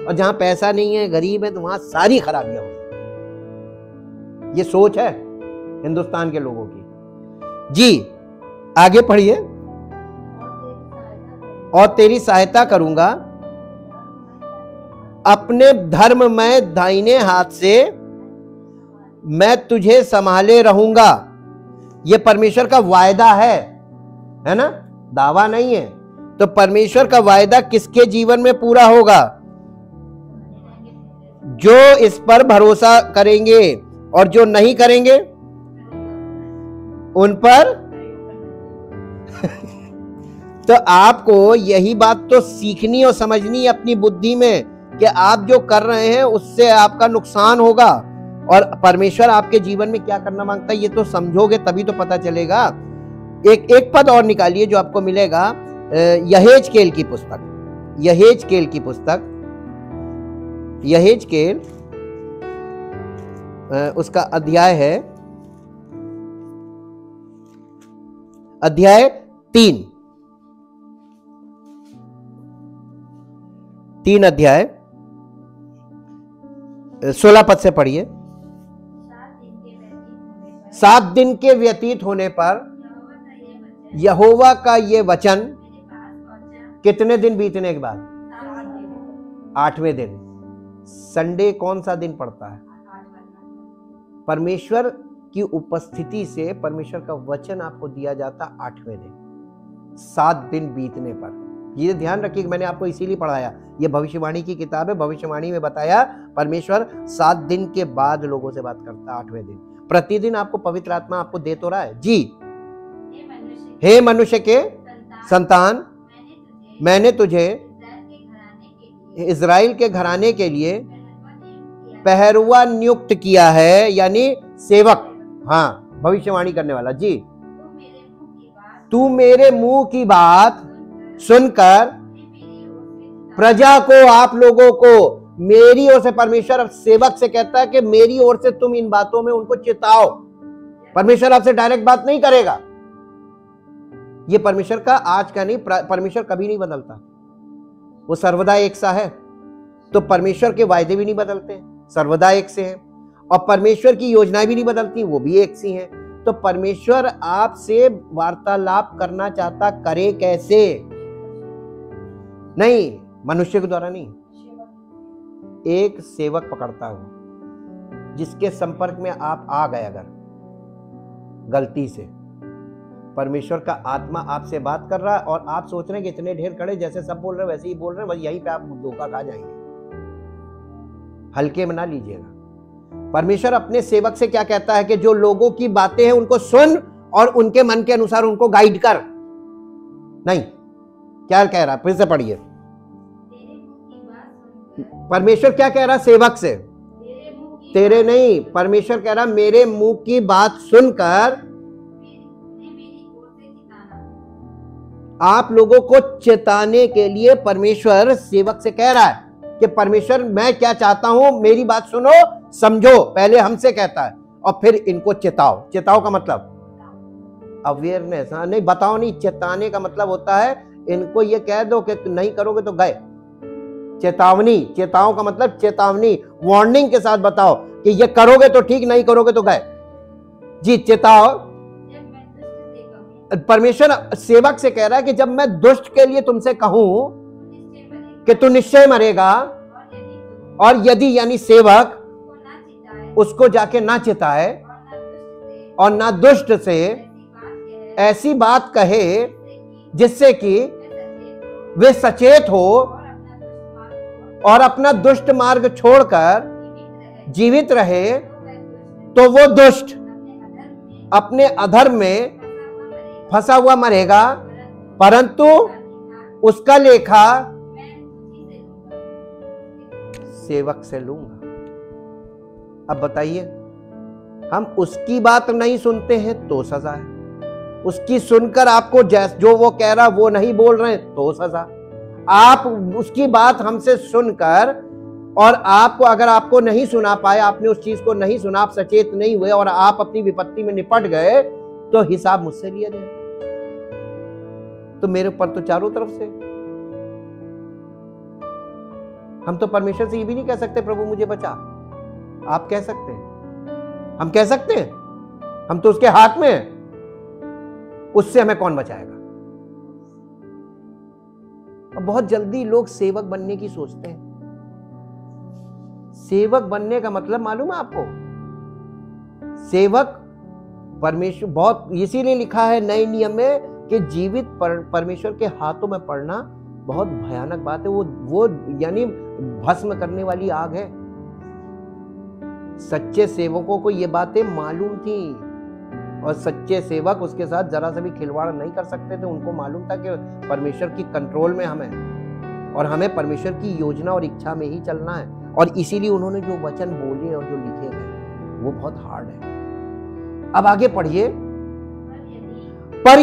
A: और जहां पैसा नहीं है, गरीब है, तो वहां सारी खराबियां होती। ये सोच है हिंदुस्तान के लोगों की। जी आगे पढ़िए। और तेरी सहायता करूंगा, अपने धर्म में दाहिने हाथ से मैं तुझे संभाले रहूंगा। यह परमेश्वर का वायदा है ना, दावा नहीं है। तो परमेश्वर का वायदा किसके जीवन में पूरा होगा? जो इस पर भरोसा करेंगे, और जो नहीं करेंगे उन पर तो आपको यही बात तो सीखनी और समझनी अपनी बुद्धि में कि आप जो कर रहे हैं उससे आपका नुकसान होगा, और परमेश्वर आपके जीवन में क्या करना मांगता है ये तो समझोगे तभी तो पता चलेगा। एक पद और निकालिए जो आपको मिलेगा यहेजकेल की पुस्तक, यहेजकेल की पुस्तक, यहेजकेल उसका अध्याय है अध्याय 3 अध्याय 16 पद से पढ़िए। 7 दिन के व्यतीत होने पर यहोवा का ये वचन कितने दिन बीतने के बाद? 8वें दिन। संडे कौन सा दिन पड़ता है? परमेश्वर की उपस्थिति से परमेश्वर का वचन आपको दिया जाता 8वें दिन, 7 दिन बीतने पर। ये ध्यान रखिए, मैंने आपको इसीलिए पढ़ाया, ये भविष्यवाणी की किताब है। भविष्यवाणी में बताया परमेश्वर 7 दिन के बाद लोगों से बात करता, 8वें दिन। प्रतिदिन आपको पवित्र आत्मा आपको दे तो रहा है। जी, हे मनुष्य के संतान, मैंने तुझे इज़राइल के घराने के लिए पहरुआ नियुक्त किया है, यानी सेवक। हाँ, भविष्यवाणी करने वाला। जी, तू मेरे मुंह की बात सुनकर प्रजा को, आप लोगों को मेरी ओर से परमेश्वर अब सेवक से कहता है कि मेरी ओर से तुम इन बातों में उनको चिताओ। परमेश्वर आपसे डायरेक्ट बात नहीं करेगा। ये परमेश्वर का आज का नहीं, परमेश्वर कभी नहीं बदलता, वो सर्वदा एक सा है। तो परमेश्वर के वायदे भी नहीं बदलते, सर्वदा एक से हैं, और परमेश्वर की योजनाएं भी नहीं बदलती, वो भी एक सी हैं। तो परमेश्वर आपसे वार्तालाप करना चाहता, करे कैसे? नहीं, मनुष्य के द्वारा नहीं, एक सेवक पकड़ता हूं जिसके संपर्क में आप आ गए, अगर गलती से, परमेश्वर का आत्मा आपसे बात कर रहा है और आप सोच रहे हैं कि इतने ढेर खड़े, जैसे सब बोल रहे हैं वैसे ही बोल रहे हैं, बस यहीं पे आप धोखा खा जाएंगे। हल्के में ना लीजिएगा। परमेश्वर अपने सेवक से क्या कहता है कि जो लोगों की बातें हैं उनको सुन और उनके मन के अनुसार उनको गाइड कर। नहीं, क्या कह रहा है? फिर से पढ़िए। परमेश्वर क्या कह रहा है सेवक से? तेरे नहीं, परमेश्वर कह रहा मेरे मुंह की बात सुनकर आप लोगों को चेताने के लिए परमेश्वर सेवक से कह रहा है कि परमेश्वर मैं क्या चाहता हूं, मेरी बात सुनो, समझो। पहले हमसे कहता है और फिर इनको चेताओ। चेताओ का मतलब अवेयरनेस, हाँ नहीं, बताओ नहीं। चेताने का मतलब होता है इनको ये कह दो कि नहीं करोगे तो गए। चेतावनी, चेताओं का मतलब चेतावनी, वार्निंग के साथ बताओ कि ये करोगे तो ठीक, नहीं करोगे तो गए। जी, चेताओ। परमेश्वर सेवक से कह रहा है कि जब मैं दुष्ट के लिए तुमसे कहूं कि तू निश्चय मरेगा, और यदि यानी सेवक उसको जाके ना चिताए और ना दुष्ट से ऐसी बात कहे जिससे कि वे सचेत हो और अपना दुष्ट मार्ग छोड़कर जीवित रहे, तो वो दुष्ट अपने अधर्म में फंसा हुआ मरेगा, परंतु उसका लेखा सेवक से लूंगा। अब बताइए, हम उसकी बात नहीं सुनते हैं तो सजा है, उसकी सुनकर आपको जो वो कह रहा वो नहीं बोल रहे हैं तो सजा। आप उसकी बात हमसे सुनकर और आपको, अगर आपको नहीं सुना पाए, आपने उस चीज को नहीं सुना, आप सचेत नहीं हुए और आप अपनी विपत्ति में निपट गए, तो हिसाब मुझसे लिया जाए। तो मेरे ऊपर तो चारों तरफ से। हम तो परमेश्वर से ये भी नहीं कह सकते प्रभु मुझे बचा। आप कह सकते हैं, हम कह सकते हैं, हम तो उसके हाथ में हैं, उससे हमें कौन बचाएगा। और बहुत जल्दी लोग सेवक बनने की सोचते हैं। सेवक बनने का मतलब मालूम है आपको? सेवक परमेश्वर, बहुत इसीलिए लिखा है नए नियम में कि जीवित परमेश्वर के हाथों में पड़ना बहुत भयानक बात है। वो यानी भस्म करने वाली आग है। सच्चे सेवकों को ये बातें मालूम थी और सच्चे सेवक उसके साथ जरा सा भी खिलवाड़ नहीं कर सकते थे। उनको मालूम था कि परमेश्वर की कंट्रोल में हमें और हमें परमेश्वर की योजना और इच्छा में ही चलना है। और इसीलिए उन्होंने जो वचन बोले और जो लिखे गए वो बहुत हार्ड है। अब आगे पढ़िए। पर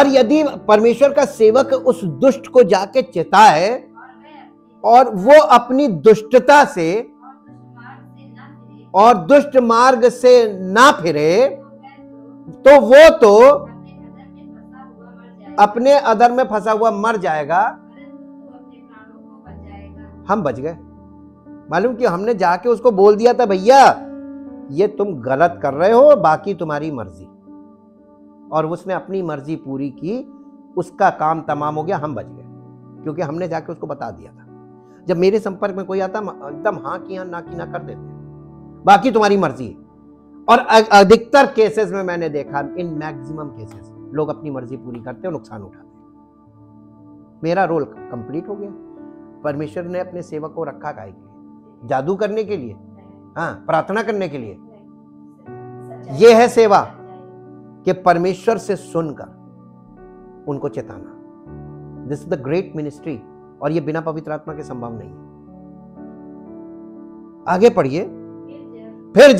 A: यदि परमेश्वर का सेवक उस दुष्ट को जाके चेताए और वो अपनी दुष्टता से और दुष्ट मार्ग से ना फिरे, तो वो तो अपने अधर्म में फंसा हुआ मर जाएगा, हम बच गए। मालूम कि हमने जाके उसको बोल दिया था, भैया ये तुम गलत कर रहे हो, बाकी तुम्हारी मर्जी, और उसने अपनी मर्जी पूरी की, उसका काम तमाम हो गया, हम बच गए क्योंकि हमने जाके उसको बता दिया था। जब मेरे संपर्क में कोई आता, एकदम हाँ की हाँ ना की ना कर देते, बाकी तुम्हारी मर्जी है। और अधिकतर केसेस में मैंने देखा, इन मैक्सिमम केसेस लोग अपनी मर्जी पूरी करते हैं और नुकसान उठाते हैं। मेरा रोल कंप्लीट हो गया। परमेश्वर ने अपने सेवक को रखा काहे के लिए? जादू करने के लिए? हाँ, प्रार्थना करने के लिए? यह है सेवा कि परमेश्वर से सुनकर उनको चेताना। This is the great ministry, और यह बिना पवित्र आत्मा के संभव नहीं है। आगे पढ़िए। फिर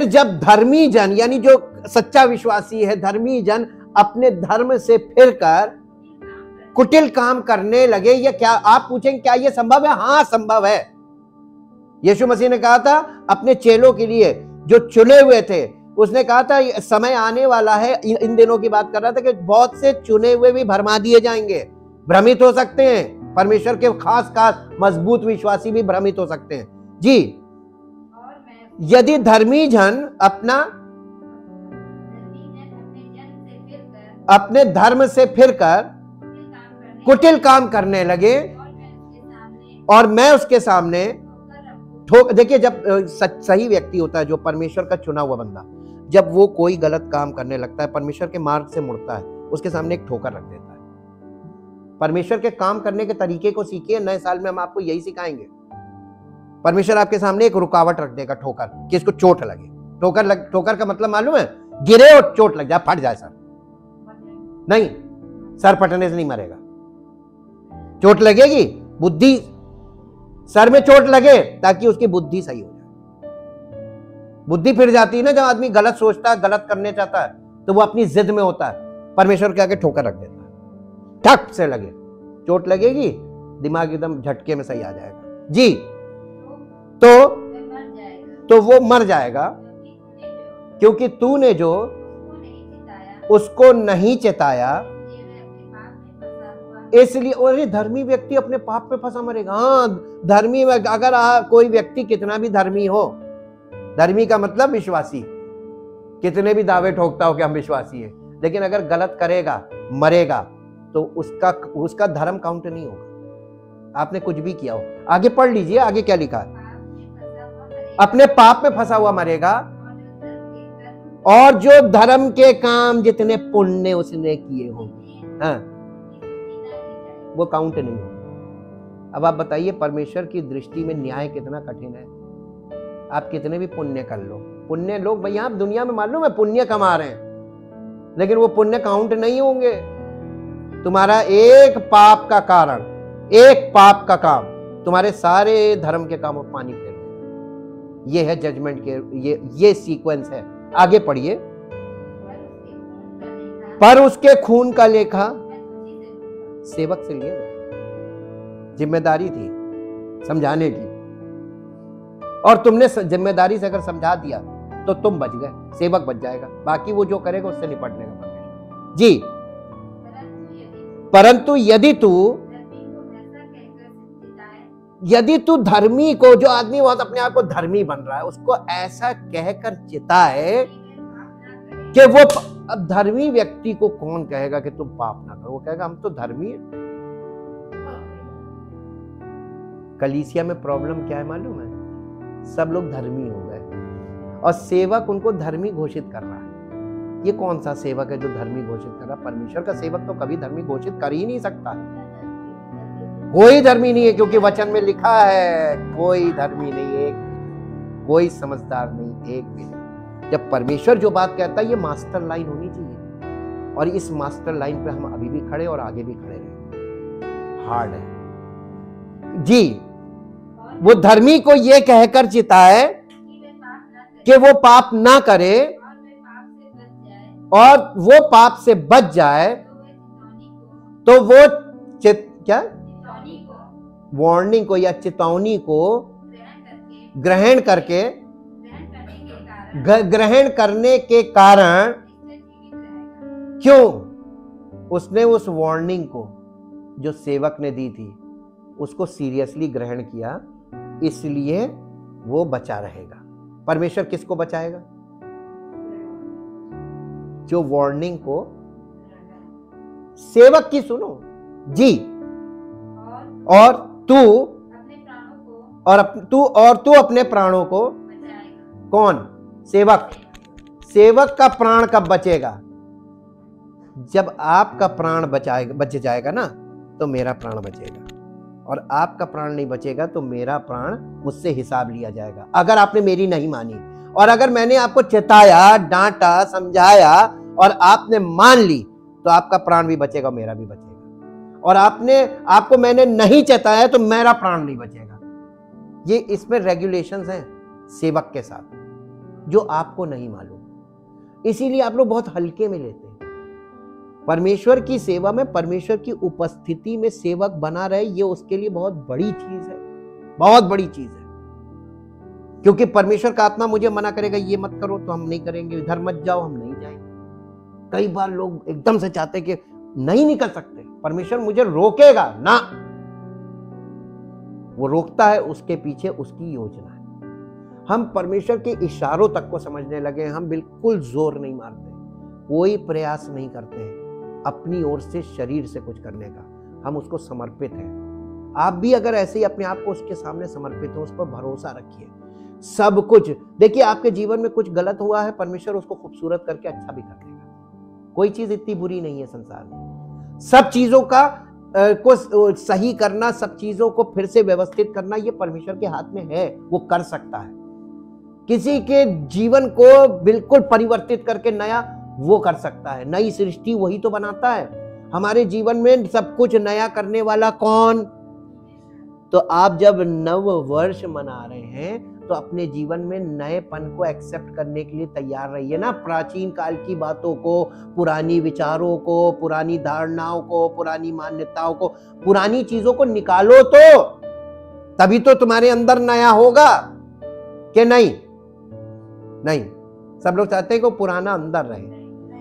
A: जब धर्मी जन, यानी जो सच्चा विश्वासी है, धर्मी जन अपने धर्म से फिरकर कुटिल काम करने लगे। ये क्या, आप पूछेंगे क्या ये संभव है? हाँ संभव है। यीशु मसीह ने कहा था अपने चेलों के लिए जो चुने हुए थे, उसने कहा था समय आने वाला है, इन दिनों की बात कर रहा था, कि बहुत से चुने हुए भी भरमा दिए जाएंगे। भ्रमित हो सकते हैं, परमेश्वर के खास मजबूत विश्वासी भी भ्रमित हो सकते हैं जी। यदि धर्मी जन अपने धर्म से फिरकर कुटिल काम करने लगे और मैं उसके सामने देखिए, जब सही व्यक्ति होता है, जो परमेश्वर का चुना हुआ बंदा, जब वो कोई गलत काम करने लगता है, परमेश्वर के मार्ग से मुड़ता है, उसके सामने एक ठोकर रख देता है। परमेश्वर के काम करने के तरीके को सीखिए। नए साल में हम आपको यही सिखाएंगे। परमेश्वर आपके सामने एक रुकावट रख देगा, ठोकर, कि इसको चोट लगे। ठोकर का मतलब मालूम है? गिरे और चोट लग जाए, फट जाए सर। नहीं, सर फटने से नहीं मरेगा। चोट लगेगी, बुद्धि, सर में चोट लगे ताकि उसकी बुद्धि सही हो जाए। बुद्धि फिर जाती है ना, जब आदमी गलत सोचता है, गलत करने चाहता है, तो वो अपनी जिद में होता है। परमेश्वर के आगे ठोकर रख देता है, ठक से लगे, चोट लगेगी, दिमाग एकदम झटके में सही आ जाएगा जी। तो वो मर जाएगा, क्योंकि तूने जो उसको नहीं चिताया, इसलिए। और ये धर्मी व्यक्ति अपने पाप पे फंसा मरेगा। हाँ, धर्मी, अगर कोई व्यक्ति कितना भी धर्मी हो, धर्मी का मतलब विश्वासी, कितने भी दावे ठोकता हो कि हम विश्वासी है, लेकिन अगर गलत करेगा, मरेगा, तो उसका धर्म काउंट नहीं होगा। आपने कुछ भी किया हो। आगे पढ़ लीजिए, आगे क्या लिखा है? अपने पाप में फंसा हुआ मरेगा, और जो धर्म के काम जितने पुण्य उसने किए होंगे, हाँ, वो काउंट नहीं होगा। अब आप बताइए, परमेश्वर की दृष्टि में न्याय कितना कठिन है। आप कितने भी पुण्य कर लो, पुण्य लोग भाई आप दुनिया में मालूम है पुण्य कमा रहे हैं, लेकिन वो पुण्य काउंट नहीं होंगे। तुम्हारा एक पाप का कारण, एक पाप का काम तुम्हारे सारे धर्म के कामों पर पानी फेर देगा। ये है जजमेंट के, ये सीक्वेंस है। आगे पढ़िए। पर उसके खून का लेखा सेवक से लिए, जिम्मेदारी थी समझाने की, और तुमने जिम्मेदारी से अगर समझा दिया तो तुम बच गए, सेवक बच जाएगा, बाकी वो जो करेगा उससे निपट लेगा परमेश्वर जी। परंतु यदि तू धर्मी को, जो आदमी बहुत अपने आप को धर्मी बन रहा है, उसको ऐसा कहकर चिताए कि वो, अब धर्मी व्यक्ति को कौन कहेगा कि तुम पाप ना करो? वो कहेगा हम तो धर्मी है। कलीसिया में प्रॉब्लम क्या है मालूम है? सब लोग धर्मी हो गए और सेवक उनको धर्मी घोषित कर रहा है। ये कौन सा सेवक है जो धर्मी घोषित कर रहा है? परमेश्वर का सेवक तो कभी धर्मी घोषित कर ही नहीं सकता। कोई धर्मी नहीं है, क्योंकि वचन में लिखा है कोई धर्मी नहीं, एक कोई समझदार नहीं, एक भी नहीं। जब परमेश्वर जो बात कहता है, ये मास्टर लाइन होनी चाहिए, और इस मास्टर लाइन पे हम अभी भी खड़े और आगे भी खड़े रहेंगे। हार्ड है जी। वो धर्मी को ये कहकर चिताए कि वो पाप ना करे और वो पाप से बच जाए, तो वो क्या वार्निंग को या चेतावनी को ग्रहण करने के कारण, क्यों? उसने उस वार्निंग को जो सेवक ने दी थी उसको सीरियसली ग्रहण किया, इसलिए वो बचा रहेगा। परमेश्वर किसको बचाएगा? जो वार्निंग को, सेवक की सुनो जी। और तू अपने प्राणों को, कौन? सेवक। सेवक का प्राण कब बचेगा? जब आपका प्राण बच जाएगा ना, तो मेरा प्राण बचेगा, और आपका प्राण नहीं बचेगा तो मेरा प्राण मुझसे हिसाब लिया जाएगा। अगर आपने मेरी नहीं मानी, और अगर मैंने आपको चिताया, डांटा, समझाया और आपने मान ली, तो आपका प्राण भी बचेगा, मेरा भी बचेगा। और आपको मैंने नहीं चिताया तो मेरा प्राण नहीं बचेगा। ये इसमें रेगुलेशंस हैं सेवक के साथ, जो आपको नहीं मालूम। इसीलिए आप लोग बहुत हल्के में लेते हैं। परमेश्वर की सेवा में, परमेश्वर की उपस्थिति में सेवक बना रहे, ये उसके लिए बहुत बड़ी चीज है, बहुत बड़ी चीज है। क्योंकि परमेश्वर का आत्मा मुझे मना करेगा ये मत करो तो हम नहीं करेंगे, इधर मत जाओ हम नहीं जाएंगे। कई बार लोग एकदम से चाहते कि नहीं निकल सकते, परमेश्वर मुझे रोकेगा ना, वो रोकता है, उसके पीछे उसकी योजना है। हम परमेश्वर के इशारों तक को समझने लगे, हम बिल्कुल जोर नहीं मारते, कोई प्रयास नहीं करते हैं अपनी ओर से शरीर से कुछ करने का, हम उसको समर्पित हैं। आप भी अगर ऐसे ही अपने आप को उसके सामने समर्पित हो, उस पर भरोसा रखिए, सब कुछ देखिए। आपके जीवन में कुछ गलत हुआ है, परमेश्वर उसको खूबसूरत करके अच्छा भी कर देगा। कोई चीज इतनी बुरी नहीं है संसार में। सब चीजों का को सही करना, सब चीजों को फिर से व्यवस्थित करना, ये परमेश्वर के हाथ में है, वो कर सकता है। किसी के जीवन को बिल्कुल परिवर्तित करके नया वो कर सकता है, नई सृष्टि वही तो बनाता है। हमारे जीवन में सब कुछ नया करने वाला कौन? तो आप जब नव वर्ष मना रहे हैं तो अपने जीवन में नएपन को एक्सेप्ट करने के लिए तैयार रहिए ना। प्राचीन काल की बातों को, पुरानी विचारों को, पुरानी धारणाओं को, पुरानी मान्यताओं को, पुरानी चीजों को निकालो, तो तभी तो तुम्हारे अंदर नया होगा। कि नहीं? नहीं, सब लोग चाहते हैं कि पुराना अंदर रहे।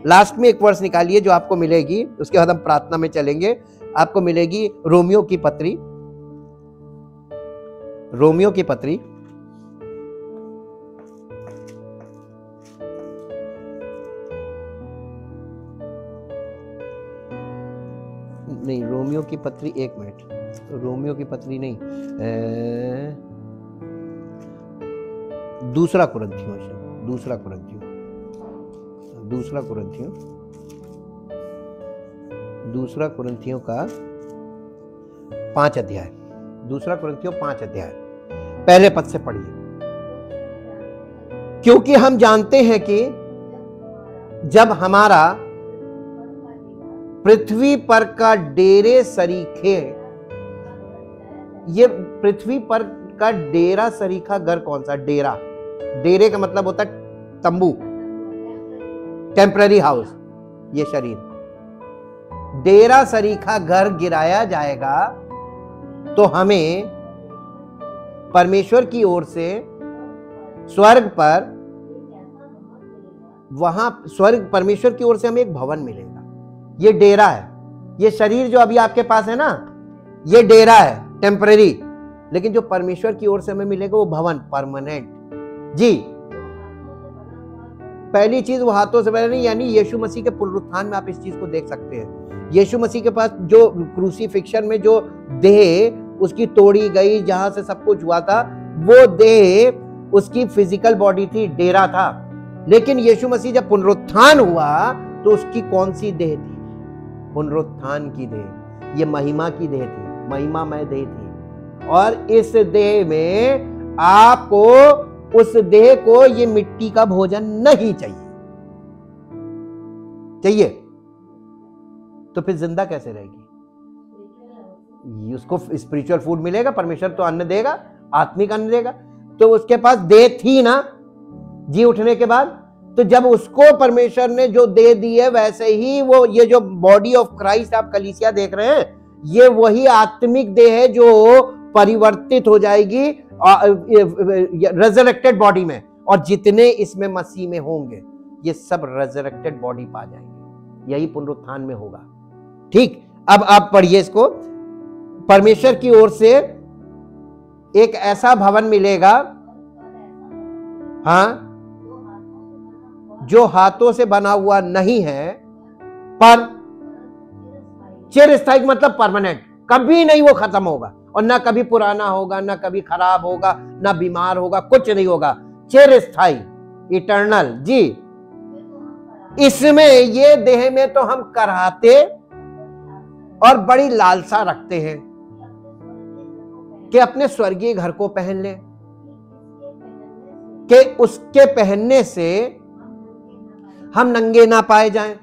A: लास्ट में एक वर्ष निकालिए जो आपको मिलेगी, उसके बाद हम प्रार्थना में चलेंगे। आपको मिलेगी रोमियो की पत्री, रोमियो की पत्री नहीं, रोमियो की पत्री, एक मिनट, रोमियो की पत्री नहीं, दूसरा कुरिन्थियों, दूसरा कुरिन्थियों, दूसरा कुरिन्थियों, दूसरा कुरिन्थियों का 5 अध्याय, दूसरा कुरिन्थियों 5 अध्याय, पहले पद से पढ़िए। क्योंकि हम जानते हैं कि जब हमारा पृथ्वी पर का डेरे सरीखे, ये पृथ्वी पर का डेरा सरीखा घर कौन सा? डेरा, डेरे का मतलब होता है तंबू, टेम्पररी हाउस। ये शरीर, डेरा सरीखा घर गिराया जाएगा तो हमें परमेश्वर की ओर से स्वर्ग पर, वहां स्वर्ग, परमेश्वर की ओर से हमें एक भवन मिलेगा। ये डेरा है, ये शरीर जो अभी आपके पास है ना, ये डेरा है, टेम्पररी। लेकिन जो परमेश्वर की ओर से हमें मिलेगा वो भवन परमानेंट। जी, पहली चीज वो हाथों से बना नहीं, यानी यीशु मसीह के पुनरुत्थान में आप इस चीज को देख सकते हैं। यीशु मसीह के पास जो क्रूसीफिक्शन में जो देह उसकी तोड़ी गई, जहां से सब कुछ हुआ था, वो देह उसकी फिजिकल बॉडी थी, डेरा था। लेकिन यीशु मसीह जब पुनरुत्थान हुआ तो उसकी कौन सी देह थी? पुनरुत्थान की देह, ये महिमा की देह थी, महिमामय देह थी। और इस देह में आपको, उस देह को ये मिट्टी का भोजन नहीं चाहिए। चाहिए तो फिर जिंदा कैसे रहेगी? उसको स्पिरिचुअल फूड मिलेगा, परमेश्वर तो अन्न देगा, आत्मिक अन्न देगा। तो उसके पास देह थी ना जी उठने के बाद, तो जब उसको परमेश्वर ने जो दे दी है, वैसे ही वो, ये जो बॉडी ऑफ क्राइस्ट आप कलीसिया देख रहे हैं, ये वही आत्मिक देह है जो परिवर्तित हो जाएगी रेजरेक्टेड बॉडी में। और जितने इसमें मसीह में होंगे ये सब रेजरेक्टेड बॉडी पा जाएंगे। यही पुनरुत्थान में होगा। ठीक, अब आप पढ़िए इसको। परमेश्वर की ओर से एक ऐसा भवन मिलेगा, हाँ, जो हाथों से बना हुआ नहीं है, पर चिरस्थायी, मतलब परमानेंट, कभी नहीं वो खत्म होगा, और ना कभी पुराना होगा, ना कभी खराब होगा, ना बीमार होगा, कुछ नहीं होगा, चिरस्थायी, इटर्नल। जी, इसमें, ये देह में तो हम कराहते और बड़ी लालसा रखते हैं कि अपने स्वर्गीय घर को पहन ले, कि उसके पहनने से हम नंगे ना पाए जाएं,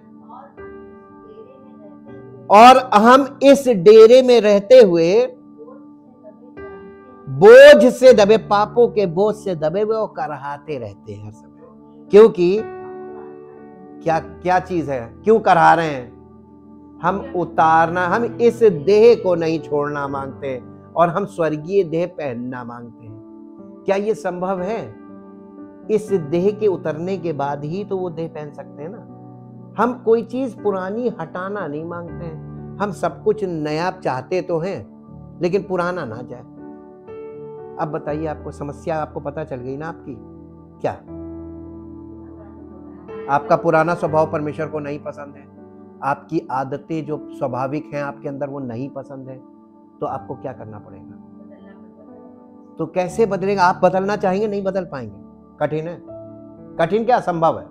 A: और हम इस डेरे में रहते हुए बोझ से दबे, पापों के बोझ से दबे हुए और कराहते रहते हैं हर समय। क्योंकि क्या क्या चीज है? क्यों करा रहे हैं? हम उतारना, हम इस देह को नहीं छोड़ना मांगते हैं और हम स्वर्गीय देह पहनना मांगते हैं। क्या ये संभव है? इस देह के उतरने के बाद ही तो वो देह पहन सकते हैं ना। हम कोई चीज पुरानी हटाना नहीं मांगते हैं, हम सब कुछ नया चाहते तो हैं लेकिन पुराना ना जाए। अब बताइए, आपको समस्या आपको पता चल गई ना आपकी क्या? आपका पुराना स्वभाव परमेश्वर को नहीं पसंद है, आपकी आदतें जो स्वाभाविक हैं आपके अंदर वो नहीं पसंद है, तो आपको क्या करना पड़ेगा? तो कैसे बदलेगा? आप बदलना चाहेंगे, नहीं बदल पाएंगे। कठिन है। कठिन क्या, असंभव है।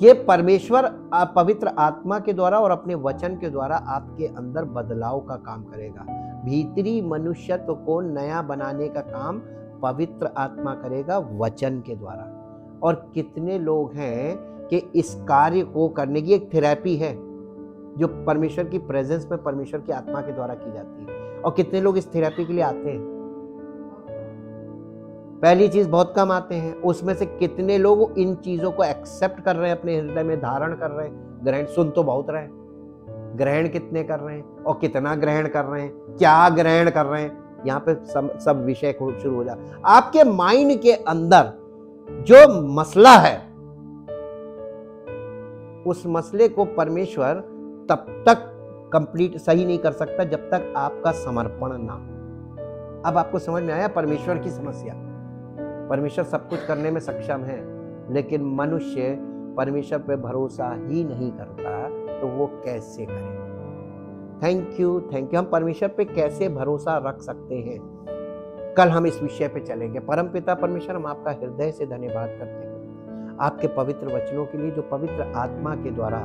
A: ये परमेश्वर पवित्र आत्मा के द्वारा और अपने वचन के द्वारा आपके अंदर बदलाव का काम करेगा। भीतरी मनुष्यत्व को नया बनाने का काम पवित्र आत्मा करेगा वचन के द्वारा। और कितने लोग हैं कि इस कार्य को करने की एक थेरेपी है जो परमेश्वर की प्रेजेंस में परमेश्वर की आत्मा के द्वारा की जाती है। और कितने लोग इस थेरेपी के लिए आते हैं? पहली चीज, बहुत कम आते हैं। उसमें से कितने लोग इन चीजों को एक्सेप्ट कर रहे हैं, अपने हृदय में धारण कर रहे हैं? ग्रहण, सुन तो बहुत रहे हैं, ग्रहण कितने कर रहे हैं और कितना ग्रहण कर रहे हैं, क्या ग्रहण कर रहे हैं? यहाँ पे सब विषय शुरू हो जाए। आपके माइंड के अंदर जो मसला है, उस मसले को परमेश्वर तब तक कंप्लीट सही नहीं कर सकता जब तक आपका समर्पण ना हो। अब आपको समझ में आया परमेश्वर की समस्या? परमेश्वर सब कुछ करने में सक्षम है, लेकिन मनुष्य परमेश्वर पे भरोसा ही नहीं करता, तो वो कैसे करे? Thank you. हम परमेश्वर पे कैसे भरोसा रख सकते हैं, कल हम इस विषय पे चलेंगे। परमपिता परमेश्वर, हम आपका हृदय से धन्यवाद करते हैं आपके पवित्र वचनों के लिए, जो पवित्र आत्मा के द्वारा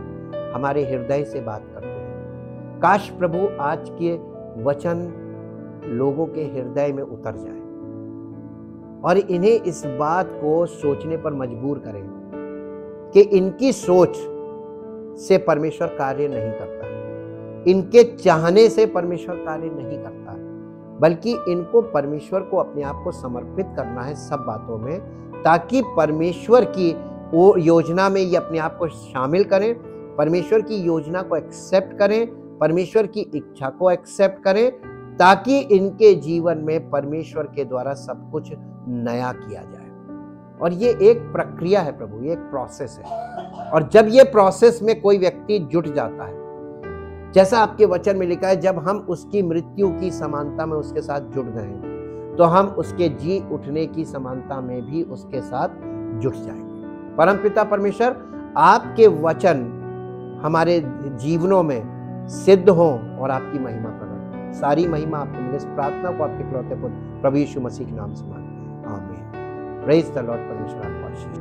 A: हमारे हृदय से बात करते हैं। काश प्रभु आज के वचन लोगों के हृदय में उतर जाए और इन्हें इस बात को सोचने पर मजबूर करें कि इनकी सोच से परमेश्वर कार्य नहीं करता, इनके चाहने से परमेश्वर कार्य नहीं करता, बल्कि इनको परमेश्वर को अपने आप को समर्पित करना है सब बातों में, ताकि परमेश्वर की वो योजना में ये अपने आप को शामिल करें, परमेश्वर की योजना को एक्सेप्ट करें, परमेश्वर की इच्छा को एक्सेप्ट करें, ताकि इनके जीवन में परमेश्वर के द्वारा सब कुछ नया किया जाए। और ये एक प्रक्रिया है प्रभु, ये एक प्रोसेस है। और जब ये प्रोसेस में कोई व्यक्ति जुट जाता है, जैसा आपके वचन में लिखा है, जब हम उसकी मृत्यु की समानता में उसके साथ जुट गए, तो हम उसके जी उठने की समानता में भी उसके साथ जुट जाएंगे। परमपिता परमेश्वर, आपके वचन हमारे जीवनों में सिद्ध हो और आपकी महिमा प्रकट हो। सारी महिमा आपको मिले। इस प्रार्थना को आपके इकलौते पुत्र प्रभु यीशु मसीह के नाम से मांगते हैं, आमीन। Praise the Lord. परमेश्वर आपको आशीष